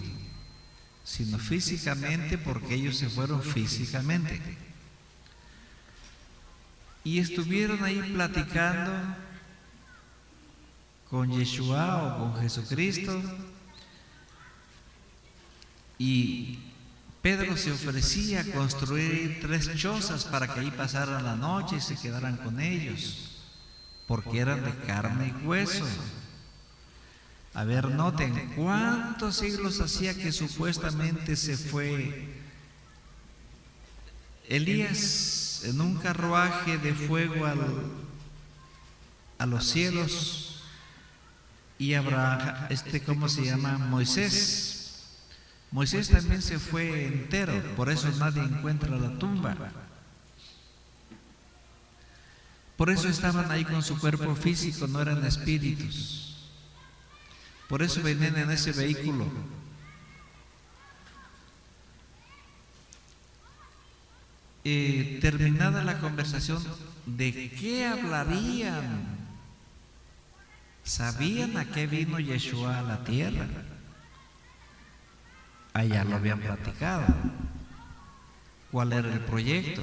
sino físicamente, porque ellos se fueron físicamente. Y estuvieron ahí platicando con Yeshua o con Jesucristo, y Pedro se ofrecía a construir 3 chozas para que ahí pasaran la noche y se quedaran con ellos, porque eran de carne y hueso. A ver, noten, ¿cuántos siglos hacía que supuestamente se fue Elías en un carruaje de fuego a los cielos? Y Abraham, ¿cómo se llama? Moisés. Moisés también se fue entero, por eso nadie encuentra la tumba. Por eso estaban ahí con su cuerpo físico, no eran espíritus. Por eso venían en ese vehículo. Terminada la conversación, ¿de qué hablarían? ¿Sabían a qué vino Yeshua a la tierra? Allá lo habían platicado. ¿Cuál era el proyecto?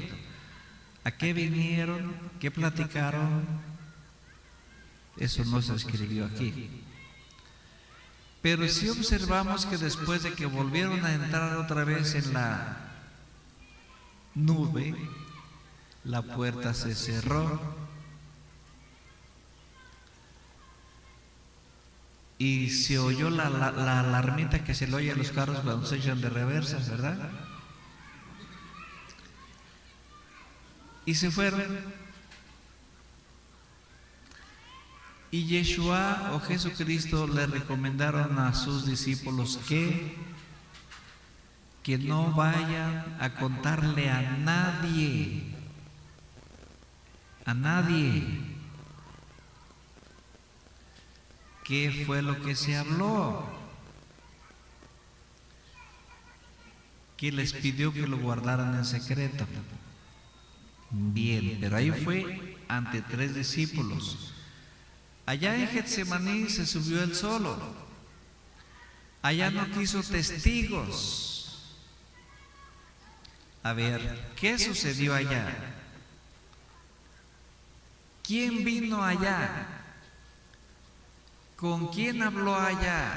¿A qué vinieron? ¿Qué platicaron? Eso no se escribió aquí. Pero si observamos que después de que volvieron a entrar otra vez en la nube, la puerta se cerró y se oyó la alarmita que se le oye a los carros cuando se echan de reversas, ¿verdad? Y se fueron. Y Yeshua o Jesucristo le recomendaron a sus discípulos que no vayan a contarle a nadie, qué fue lo que se habló, que les pidió que lo guardaran en secreto. Bien, pero ahí fue ante 3 discípulos. Allá en Getsemaní se subió él solo. Allá no quiso testigos. A ver, ¿qué sucedió allá? ¿Quién vino allá? ¿Con quién habló allá?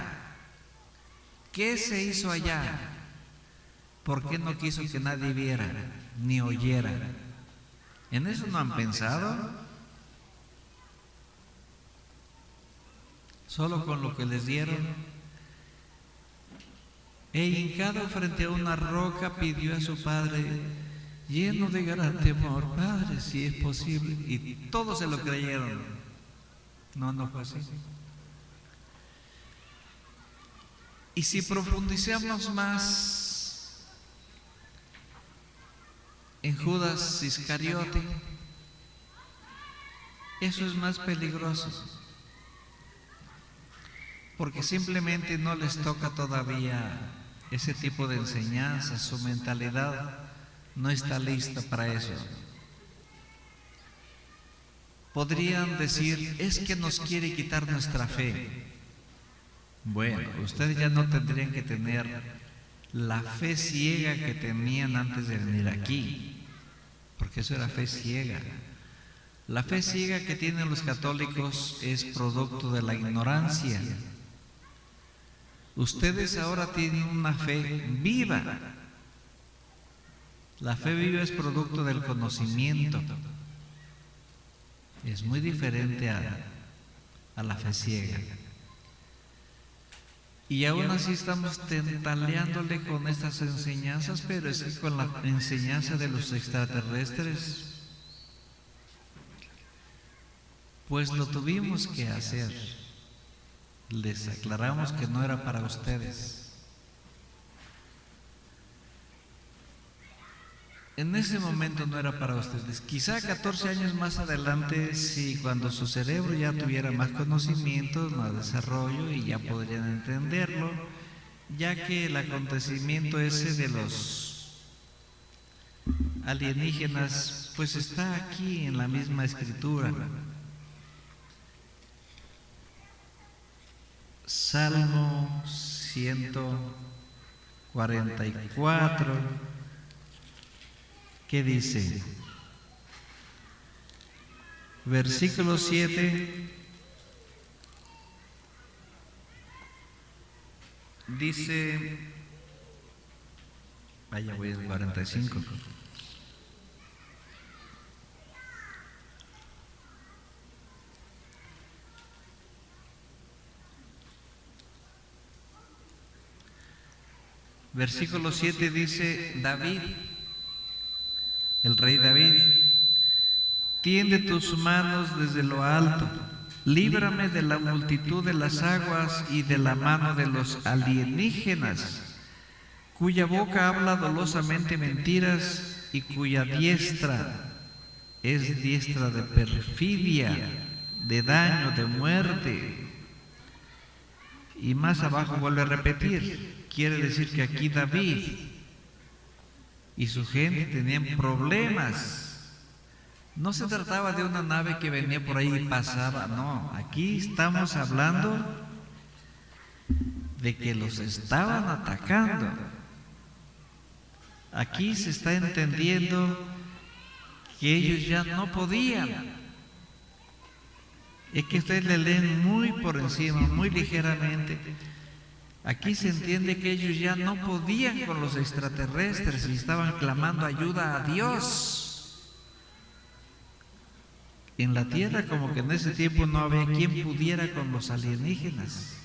¿Qué se hizo allá? ¿Por qué no quiso que nadie viera ni oyera? ¿En eso no han pensado? Solo con lo que les dieron. E hincado frente a una roca pidió a su padre, lleno de gran temor: Padre, si es posible. Y todos se lo creyeron. No fue así. Y si profundizamos más en Judas Iscariote, eso es más peligroso, porque simplemente no les toca todavía ese tipo de enseñanza. Su mentalidad no está lista para eso. Podrían decir: es que nos quiere quitar nuestra fe. Bueno, ustedes ya no tendrían que tener la fe ciega que tenían antes de venir aquí, porque eso era fe ciega. La fe ciega que tienen los católicos es producto de la ignorancia. Ustedes ahora tienen una fe viva. La fe viva es producto del conocimiento. Es muy diferente a la fe ciega. Y aún así estamos tentaleándole con estas enseñanzas, pero es que con la enseñanza de los extraterrestres, pues lo tuvimos que hacer. Les aclaramos que no era para ustedes. En ese momento no era para ustedes. Quizá 14 años más adelante, sí, cuando su cerebro ya tuviera más conocimiento, más desarrollo, y ya podrían entenderlo, ya que el acontecimiento ese de los alienígenas pues está aquí en la misma escritura. Salmo 144, que dice, versículo 7, dice, vaya, voy al 45. Versículo 7 dice, David, el rey David, tiende tus manos desde lo alto, líbrame de la multitud de las aguas y de la mano de los alienígenas, cuya boca habla dolosamente mentiras y cuya diestra es diestra de perfidia, de daño, de muerte. Y más abajo vuelve a repetir, quiere decir que aquí David y su gente tenían problemas. No se trataba de una nave que venía por ahí y pasaba, no, aquí estamos hablando de que los estaban atacando. Aquí se está entendiendo que ellos ya no podían. Es que ustedes le leen muy por encima, muy ligeramente. Aquí se entiende que ellos ya no podían con los extraterrestres y estaban clamando ayuda a Dios. En la tierra, como que en ese tiempo no había quien pudiera con los alienígenas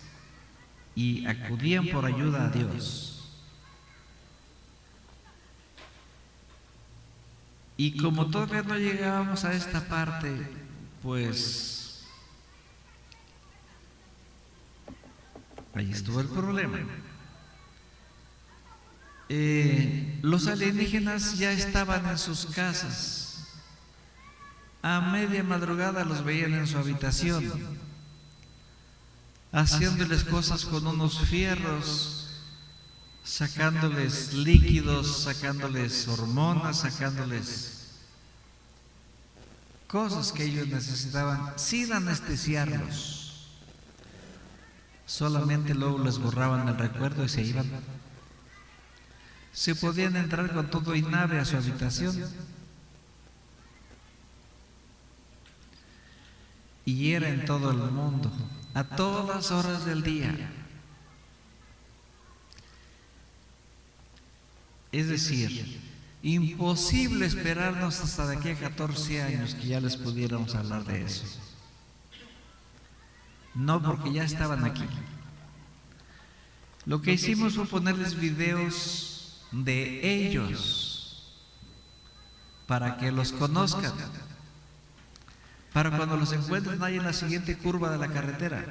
y acudían por ayuda a Dios. Y como todavía no llegábamos a esta parte, pues ahí estuvo el problema. Los alienígenas ya estaban en sus casas. A media madrugada los veían en su habitación, haciéndoles cosas con unos fierros, sacándoles líquidos, sacándoles hormonas, sacándoles cosas que ellos necesitaban sin anestesiarlos. Solamente luego les borraban el recuerdo y se iban. Se podían entrar con todo y nave a su habitación. Y era en todo el mundo, a todas horas del día. Es decir, imposible esperarnos hasta de aquí a 14 años que ya les pudiéramos hablar de eso. No, porque ya estaban aquí. Lo que hicimos fue ponerles videos de ellos para que los conozcan, para cuando los encuentren ahí en la siguiente curva de la carretera,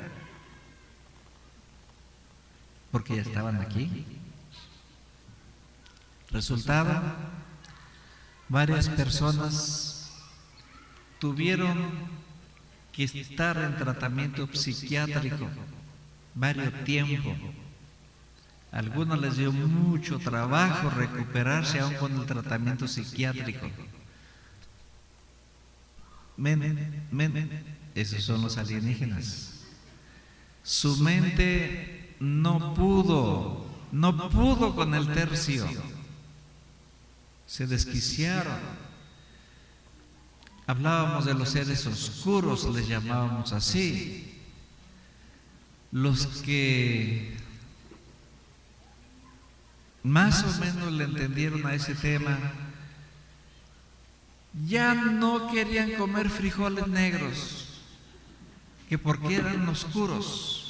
porque ya estaban aquí. Resultado, varias personas tuvieron que estar en tratamiento psiquiátrico varios tiempo. A algunos les dio mucho trabajo recuperarse aún con el tratamiento psiquiátrico. Esos son los alienígenas. Su mente no pudo con el tercio. Se desquiciaron. Hablábamos de los seres oscuros, les llamábamos así. Los que más o menos le entendieron a ese tema, ya no querían comer frijoles negros, que porque eran oscuros.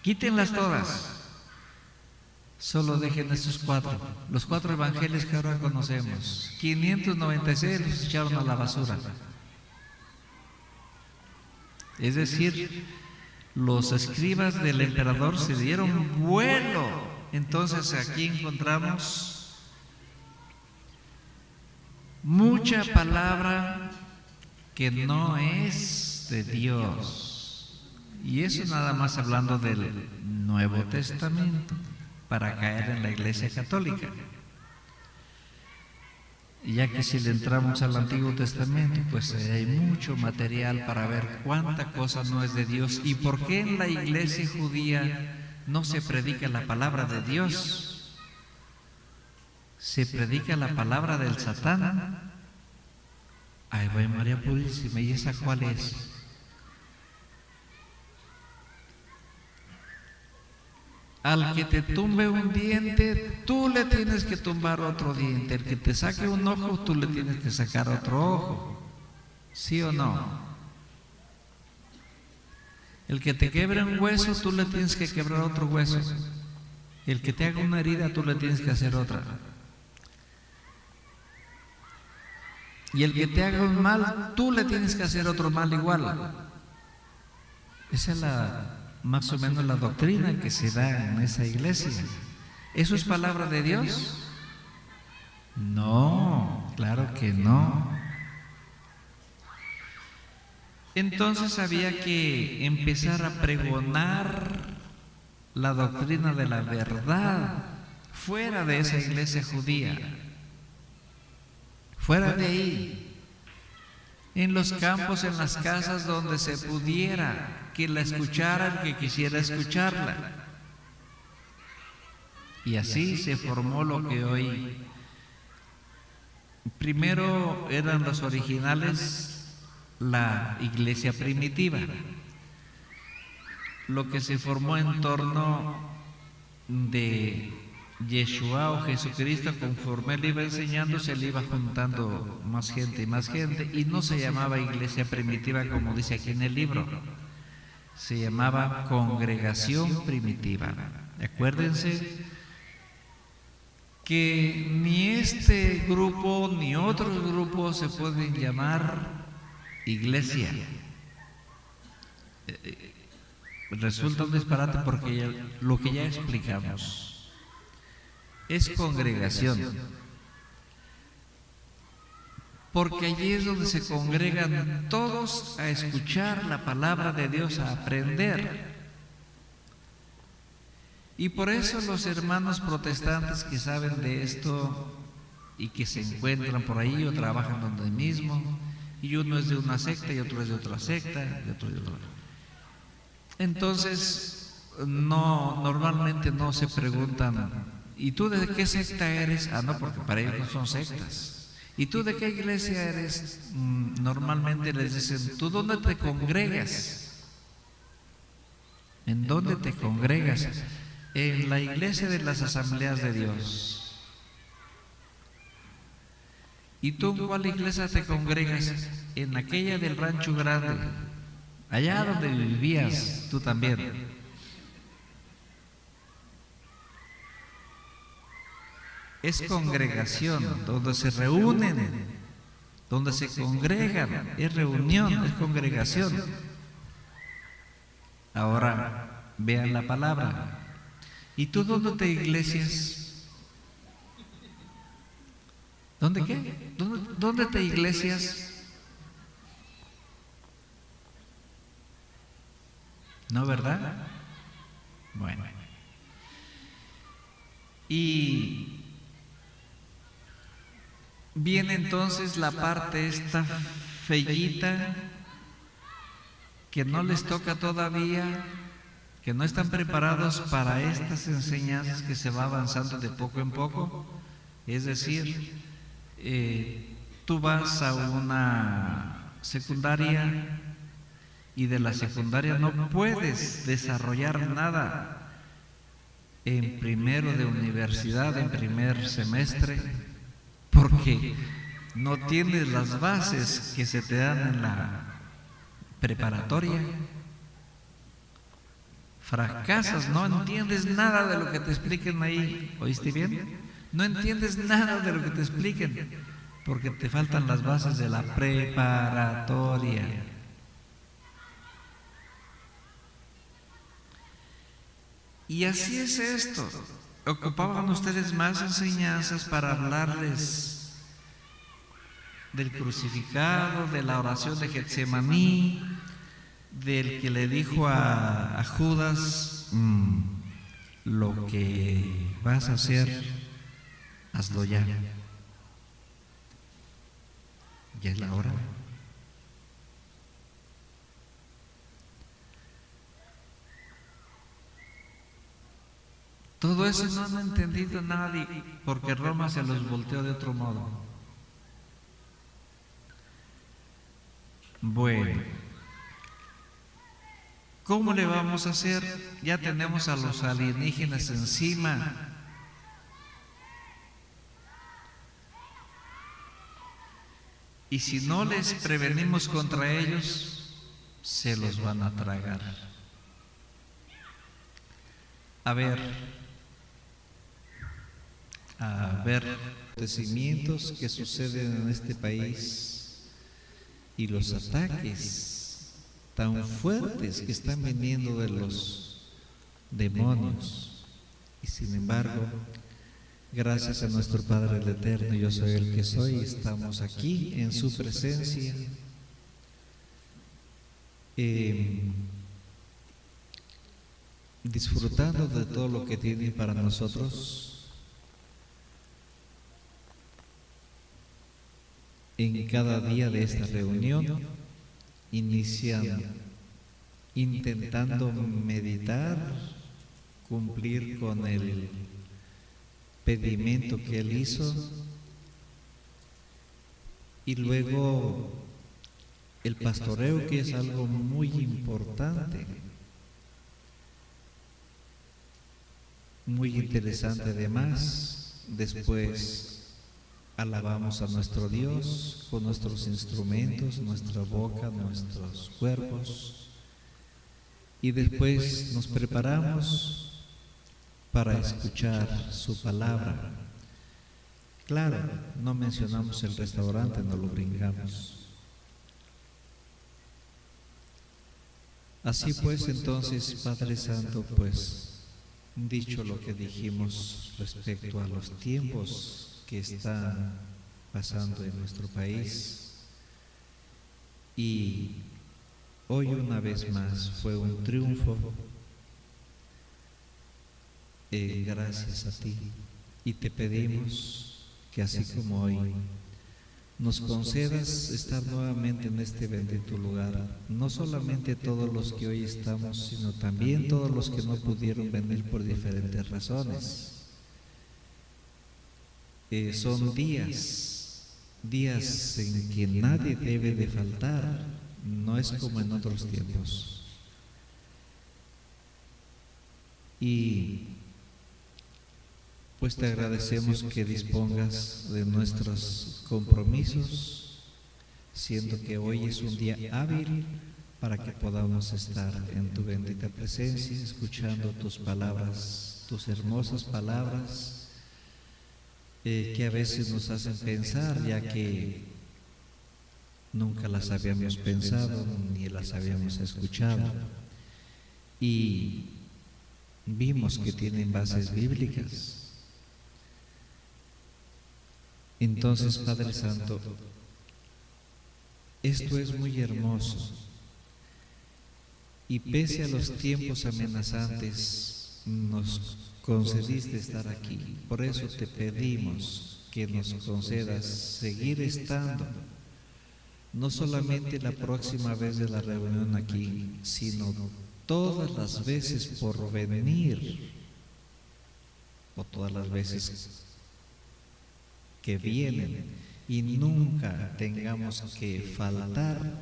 Quítenlas todas. Solo dejen estos 4, los 4 evangelios que ahora conocemos. 596 los echaron a la basura. Es decir, los escribas del emperador se dieron vuelo. Entonces aquí encontramos mucha palabra que no es de Dios. Y eso nada más hablando del Nuevo Testamento, para caer en la Iglesia Católica. Y ya que si le entramos al Antiguo Testamento, pues hay mucho material para ver cuánta cosa no es de Dios y por qué en la Iglesia judía no se predica la palabra de Dios, se predica la palabra del Satán. Ay, voy María Purísima, ¿y esa cuál es? Al que te tumbe un diente, tú le tienes que tumbar otro diente. El que te saque un ojo, tú le tienes que sacar otro ojo. ¿Sí o no? El que te quiebre un hueso, tú le tienes que quebrar otro hueso. El que te haga una herida, tú le tienes que hacer otra. Y el que te haga un mal, tú le tienes que hacer otro mal igual. Esa es más o menos la doctrina que se da en esa iglesia. ¿Eso es palabra de Dios? No, claro que no. Entonces había que empezar a pregonar la doctrina de la verdad fuera de esa iglesia judía, fuera de ahí, en los campos, en las casas donde se pudiera, que la escuchara el que quisiera escucharla. Y así se formó lo que hoy, primero eran los originales, la iglesia primitiva, lo que se formó en torno de Yeshua o Jesucristo. Conforme él iba enseñando, se le iba juntando más gente, y no se llamaba iglesia primitiva como dice aquí en el libro, se llamaba congregación primitiva. Acuérdense que ni este grupo ni otros grupos se pueden llamar iglesia. Resulta un disparate porque lo que ya explicamos es congregación, porque allí es donde se congregan todos a escuchar la palabra de Dios, a aprender. Y por eso los hermanos protestantes que saben de esto y que se encuentran por ahí o trabajan donde mismo, y uno es de una secta y otro es de otra secta, y otro de otra. Entonces, normalmente no se preguntan, ¿y tú de qué secta eres? Ah, no, porque para ellos no son sectas. ¿Y tú de qué iglesia eres? Normalmente les dicen, ¿tú dónde te congregas? ¿En dónde te congregas? En la iglesia de las Asambleas de Dios. ¿Y tú en cuál iglesia te congregas? En aquella del Rancho Grande, allá donde vivías tú también. Es congregación, donde se reúnen, donde se congregan, es reunión, es congregación. Ahora vean la palabra. ¿Y tú dónde te iglesias? ¿Dónde qué? ¿Dónde te iglesias? ¿No, verdad? Bueno. Y viene entonces la parte esta fellita que no les toca todavía, que no están preparados para estas enseñanzas que se va avanzando de poco en poco. Es decir, tú vas a una secundaria y de la secundaria no puedes desarrollar nada en primero de universidad, en primer semestre, porque no tienes las bases que se te dan en la preparatoria. fracasas, no entiendes nada de lo que te expliquen ahí. ¿Oíste bien? No entiendes nada de lo que te expliquen, porque te faltan las bases de la preparatoria. Y así es esto. Ocupaban ustedes más enseñanzas para hablarles del crucificado, de la oración de Getsemaní, del que le dijo a Judas, lo que vas a hacer, hazlo ya. Ya es la hora. Todo eso no han entendido nadie, porque Roma se los volteó de otro modo. Bueno, ¿cómo le vamos a hacer? Ya tenemos a los alienígenas encima. Y si no les prevenimos contra ellos, se los van a tragar. A ver, acontecimientos que suceden en este país y los ataques tan fuertes que están viniendo de los demonios. Y sin embargo, gracias a nuestro Padre el Eterno, yo soy el que soy, estamos aquí en su presencia, disfrutando de todo lo que tiene para nosotros. En cada día de esta reunión, iniciando, intentando meditar, cumplir con el pedimento que Él hizo, y luego el pastoreo, que es algo muy importante, muy interesante además. Después alabamos a nuestro Dios con nuestros instrumentos, nuestra boca, nuestros cuerpos, y después nos preparamos para escuchar su palabra. Claro, no mencionamos el restaurante, no lo brincamos. Así pues, entonces, Padre Santo, pues, dicho lo que dijimos respecto a los tiempos que están pasando en nuestro país, y hoy una vez más fue un triunfo, gracias a ti, y te pedimos que así como hoy nos concedas estar nuevamente en este bendito lugar, no solamente todos los que hoy estamos, sino también todos los que no pudieron venir por diferentes razones. Son días en que nadie debe de faltar, no es como en otros tiempos. Y pues te agradecemos que dispongas de nuestros compromisos, siendo que hoy es un día hábil para que podamos estar en tu bendita presencia, escuchando tus palabras, tus hermosas palabras, que a veces nos hacen pensar, ya que nunca las habíamos pensado ni las habíamos escuchado, y vimos que tienen bases bíblicas. Entonces, Padre Santo, esto es muy hermoso, y pese a los tiempos amenazantes, nos concediste estar aquí. Por eso te pedimos que nos concedas seguir estando, no solamente la próxima vez de la reunión aquí, sino todas las veces por venir, o todas las veces que vienen, y nunca tengamos que faltar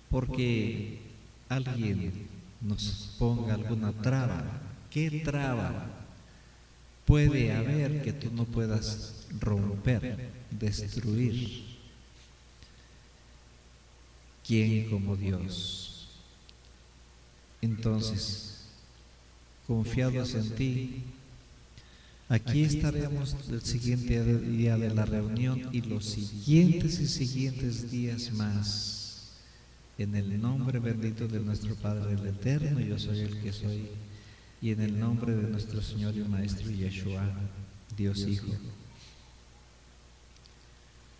porque alguien nos ponga alguna traba. ¿Qué traba puede haber que tú no puedas romper, destruir? ¿Quién como Dios? Entonces, confiados en ti. Aquí estaremos el siguiente día de la reunión y los siguientes y siguientes días más. En el nombre bendito de nuestro Padre el Eterno, yo soy el que soy, y en el nombre de nuestro Señor y Maestro Yeshua, Dios Hijo.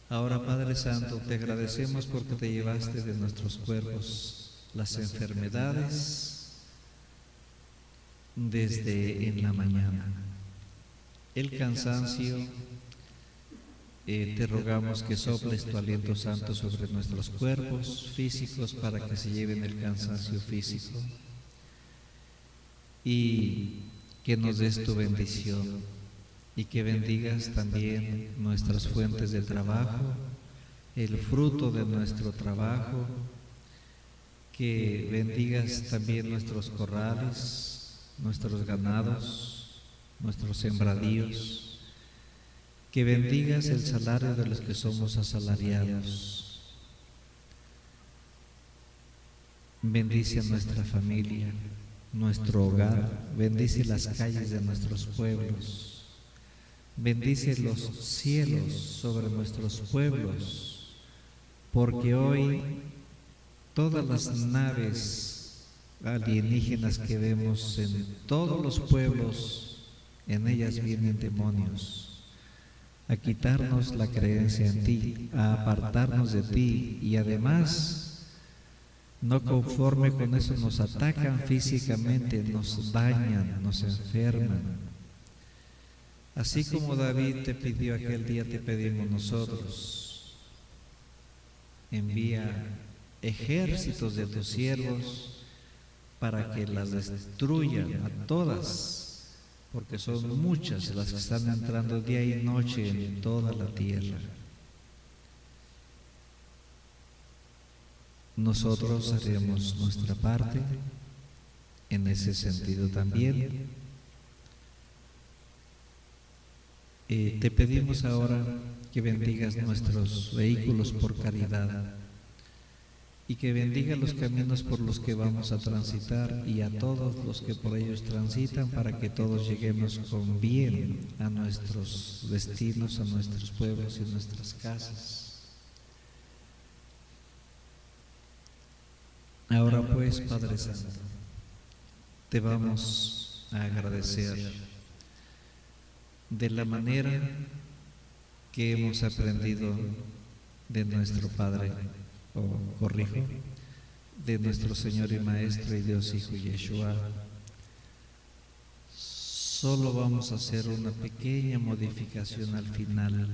Ahora, Padre Santo, te agradecemos porque te llevaste de nuestros cuerpos las enfermedades desde en la mañana, el cansancio. Te rogamos que soples tu aliento santo sobre nuestros cuerpos físicos para que se lleven el cansancio físico y que nos des tu bendición y que bendigas también nuestras fuentes de trabajo, el fruto de nuestro trabajo, que bendigas también nuestros corrales, nuestros ganados, nuestros sembradíos, que bendigas el salario de los que somos asalariados. Bendice a nuestra familia, nuestro hogar, bendice las calles de nuestros pueblos, bendice los cielos sobre nuestros pueblos, porque hoy todas las naves alienígenas que vemos en todos los pueblos, en ellas vienen demonios a quitarnos la creencia en ti, a apartarnos de ti, y además, no conforme con eso, nos atacan físicamente, nos dañan, nos enferman. Así como David te pidió aquel día, te pedimos nosotros. Envía ejércitos de tus siervos para que las destruyan a todas, porque son muchas las que están entrando día y noche en toda la tierra. Nosotros haremos nuestra parte en ese sentido también. Te pedimos ahora que bendigas nuestros vehículos por caridad y que bendiga los caminos por los que vamos a transitar y a todos los que por ellos transitan, para que todos lleguemos con bien a nuestros destinos, a nuestros pueblos y nuestras casas. Ahora pues, Padre Santo, te vamos a agradecer de la manera que hemos aprendido de nuestro Padre, de nuestro Señor y Maestro y Dios Hijo Yeshua. Solo vamos a hacer una pequeña modificación al final.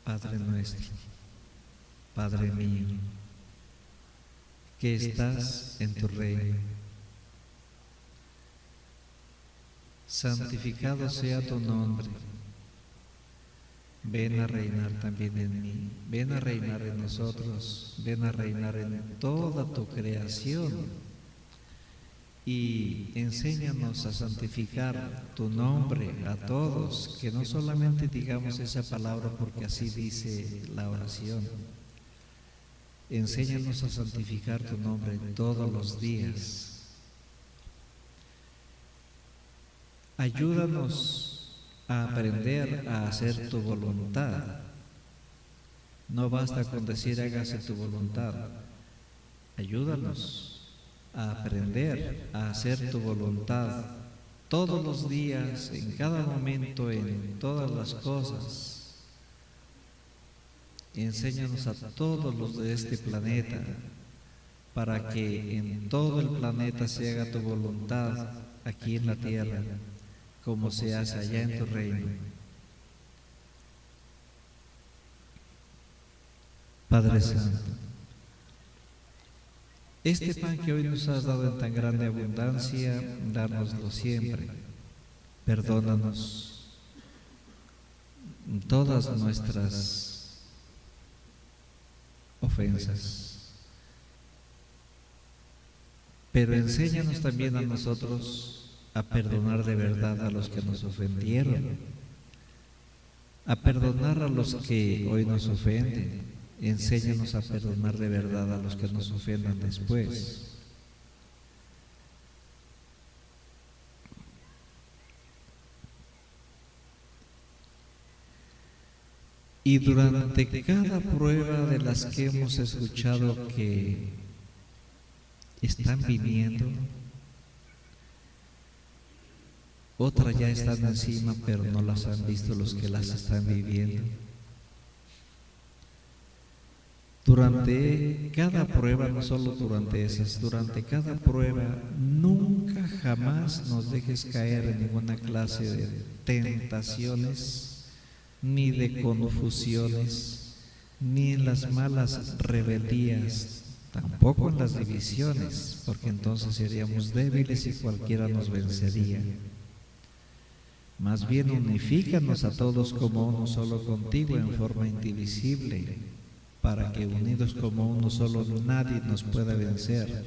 Padre nuestro, Padre mío, que estás en tu reino, santificado sea tu nombre. Ven a reinar también en mí, ven a reinar en nosotros, ven a reinar en toda tu creación y enséñanos a santificar tu nombre a todos, que no solamente digamos esa palabra porque así dice la oración. Enséñanos a santificar tu nombre todos los días. Ayúdanos a aprender a hacer tu voluntad. No basta con decir hágase tu voluntad. Ayúdanos a aprender a hacer tu voluntad todos los días, en cada momento, en todas las cosas. Enséñanos a todos los de este planeta, para que en todo el planeta se haga tu voluntad aquí en la tierra, como se hace allá en tu reino. Padre Santo, este pan que hoy nos has dado en tan grande abundancia, dánoslo siempre. Perdónanos todas nuestras ofensas, pero enséñanos también a nosotros a perdonar de verdad a los que nos ofendieron, a perdonar a los que hoy nos ofenden, enséñanos a perdonar de verdad a los que nos ofendan después. Y durante cada prueba de las que hemos escuchado que están viniendo, otras ya están encima, pero no las han visto los que las están viviendo. Durante cada prueba, no solo durante esas, durante cada prueba, nunca jamás nos dejes caer en ninguna clase de tentaciones, ni de confusiones, ni en las malas rebeldías, tampoco en las divisiones, porque entonces seríamos débiles y cualquiera nos vencería. Más bien unifícanos a todos como uno solo contigo en forma indivisible, para que unidos como uno solo nadie nos pueda vencer.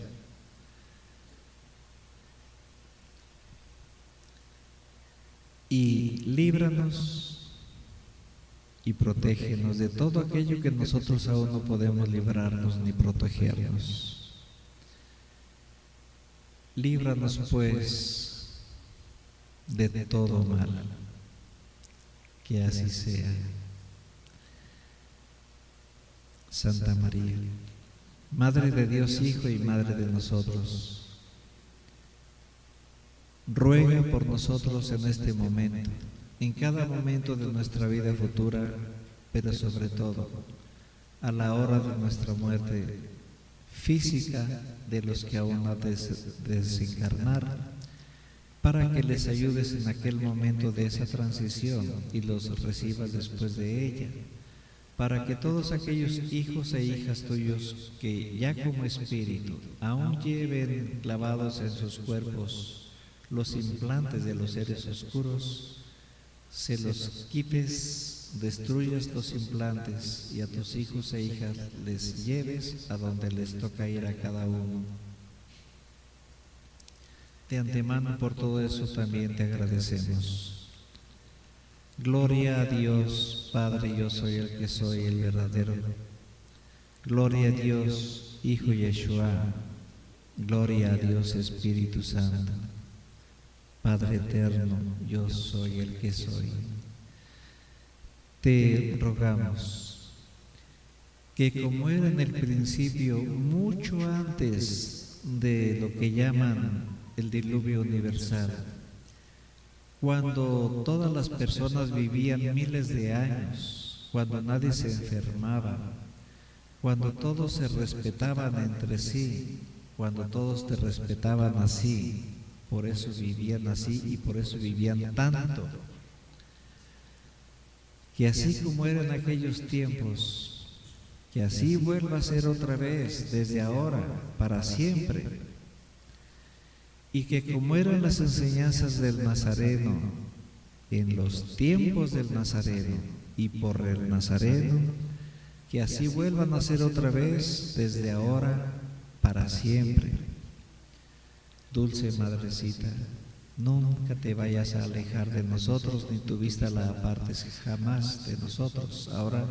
Y líbranos y protégenos de todo aquello que nosotros aún no podemos librarnos ni protegernos. Líbranos pues de todo mal, que así sea. Santa María, Madre de Dios Hijo y Madre de nosotros, ruega por nosotros en este momento, en cada momento de nuestra vida futura, pero sobre todo a la hora de nuestra muerte física de los que aún han de desencarnar, para que les ayudes en aquel momento de esa transición y los recibas después de ella, para que todos aquellos hijos e hijas tuyos que ya como espíritu aún lleven clavados en sus cuerpos los implantes de los seres oscuros, se los quites, destruyas los implantes y a tus hijos e hijas les lleves a donde les toca ir a cada uno. De antemano por todo eso también te agradecemos. Gloria a Dios, Padre, yo soy el que soy, el verdadero. Gloria a Dios, Hijo Yeshua. Gloria a Dios, Espíritu Santo. Padre eterno, yo soy el que soy. Te rogamos que como era en el principio, mucho antes de lo que llaman el diluvio universal, cuando todas las personas vivían miles de años, cuando nadie se enfermaba, cuando todos se respetaban entre sí, cuando todos te respetaban así, por eso vivían así y por eso vivían tanto, que así como eran aquellos tiempos, que así vuelva a ser otra vez, desde ahora, para siempre. Y que como eran las enseñanzas del Nazareno, en los tiempos del Nazareno y por el Nazareno, que así vuelvan a ser otra vez, desde ahora, para siempre. Dulce Madrecita, nunca te vayas a alejar de nosotros, ni tu vista la apartes jamás de nosotros. Ahora,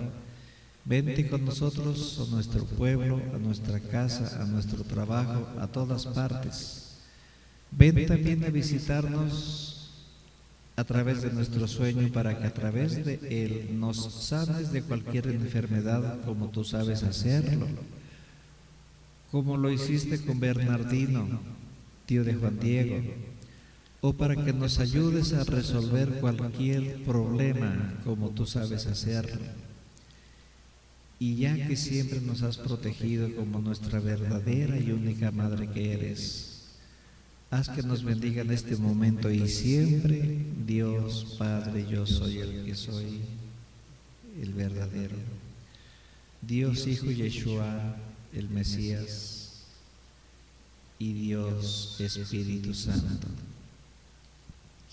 vente con nosotros a nuestro pueblo, a nuestra casa, a nuestro trabajo, a todas partes. Ven también a visitarnos a través de nuestro sueño, para que a través de él nos sanes de cualquier enfermedad, como tú sabes hacerlo, como lo hiciste con Bernardino, tío de Juan Diego, o para que nos ayudes a resolver cualquier problema, como tú sabes hacerlo. Y ya que siempre nos has protegido como nuestra verdadera y única Madre que eres, haz que nos bendiga en este momento y siempre, Dios Padre, yo soy el que soy, el verdadero. Dios Hijo Yeshua, el Mesías, y Dios Espíritu Santo,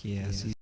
que así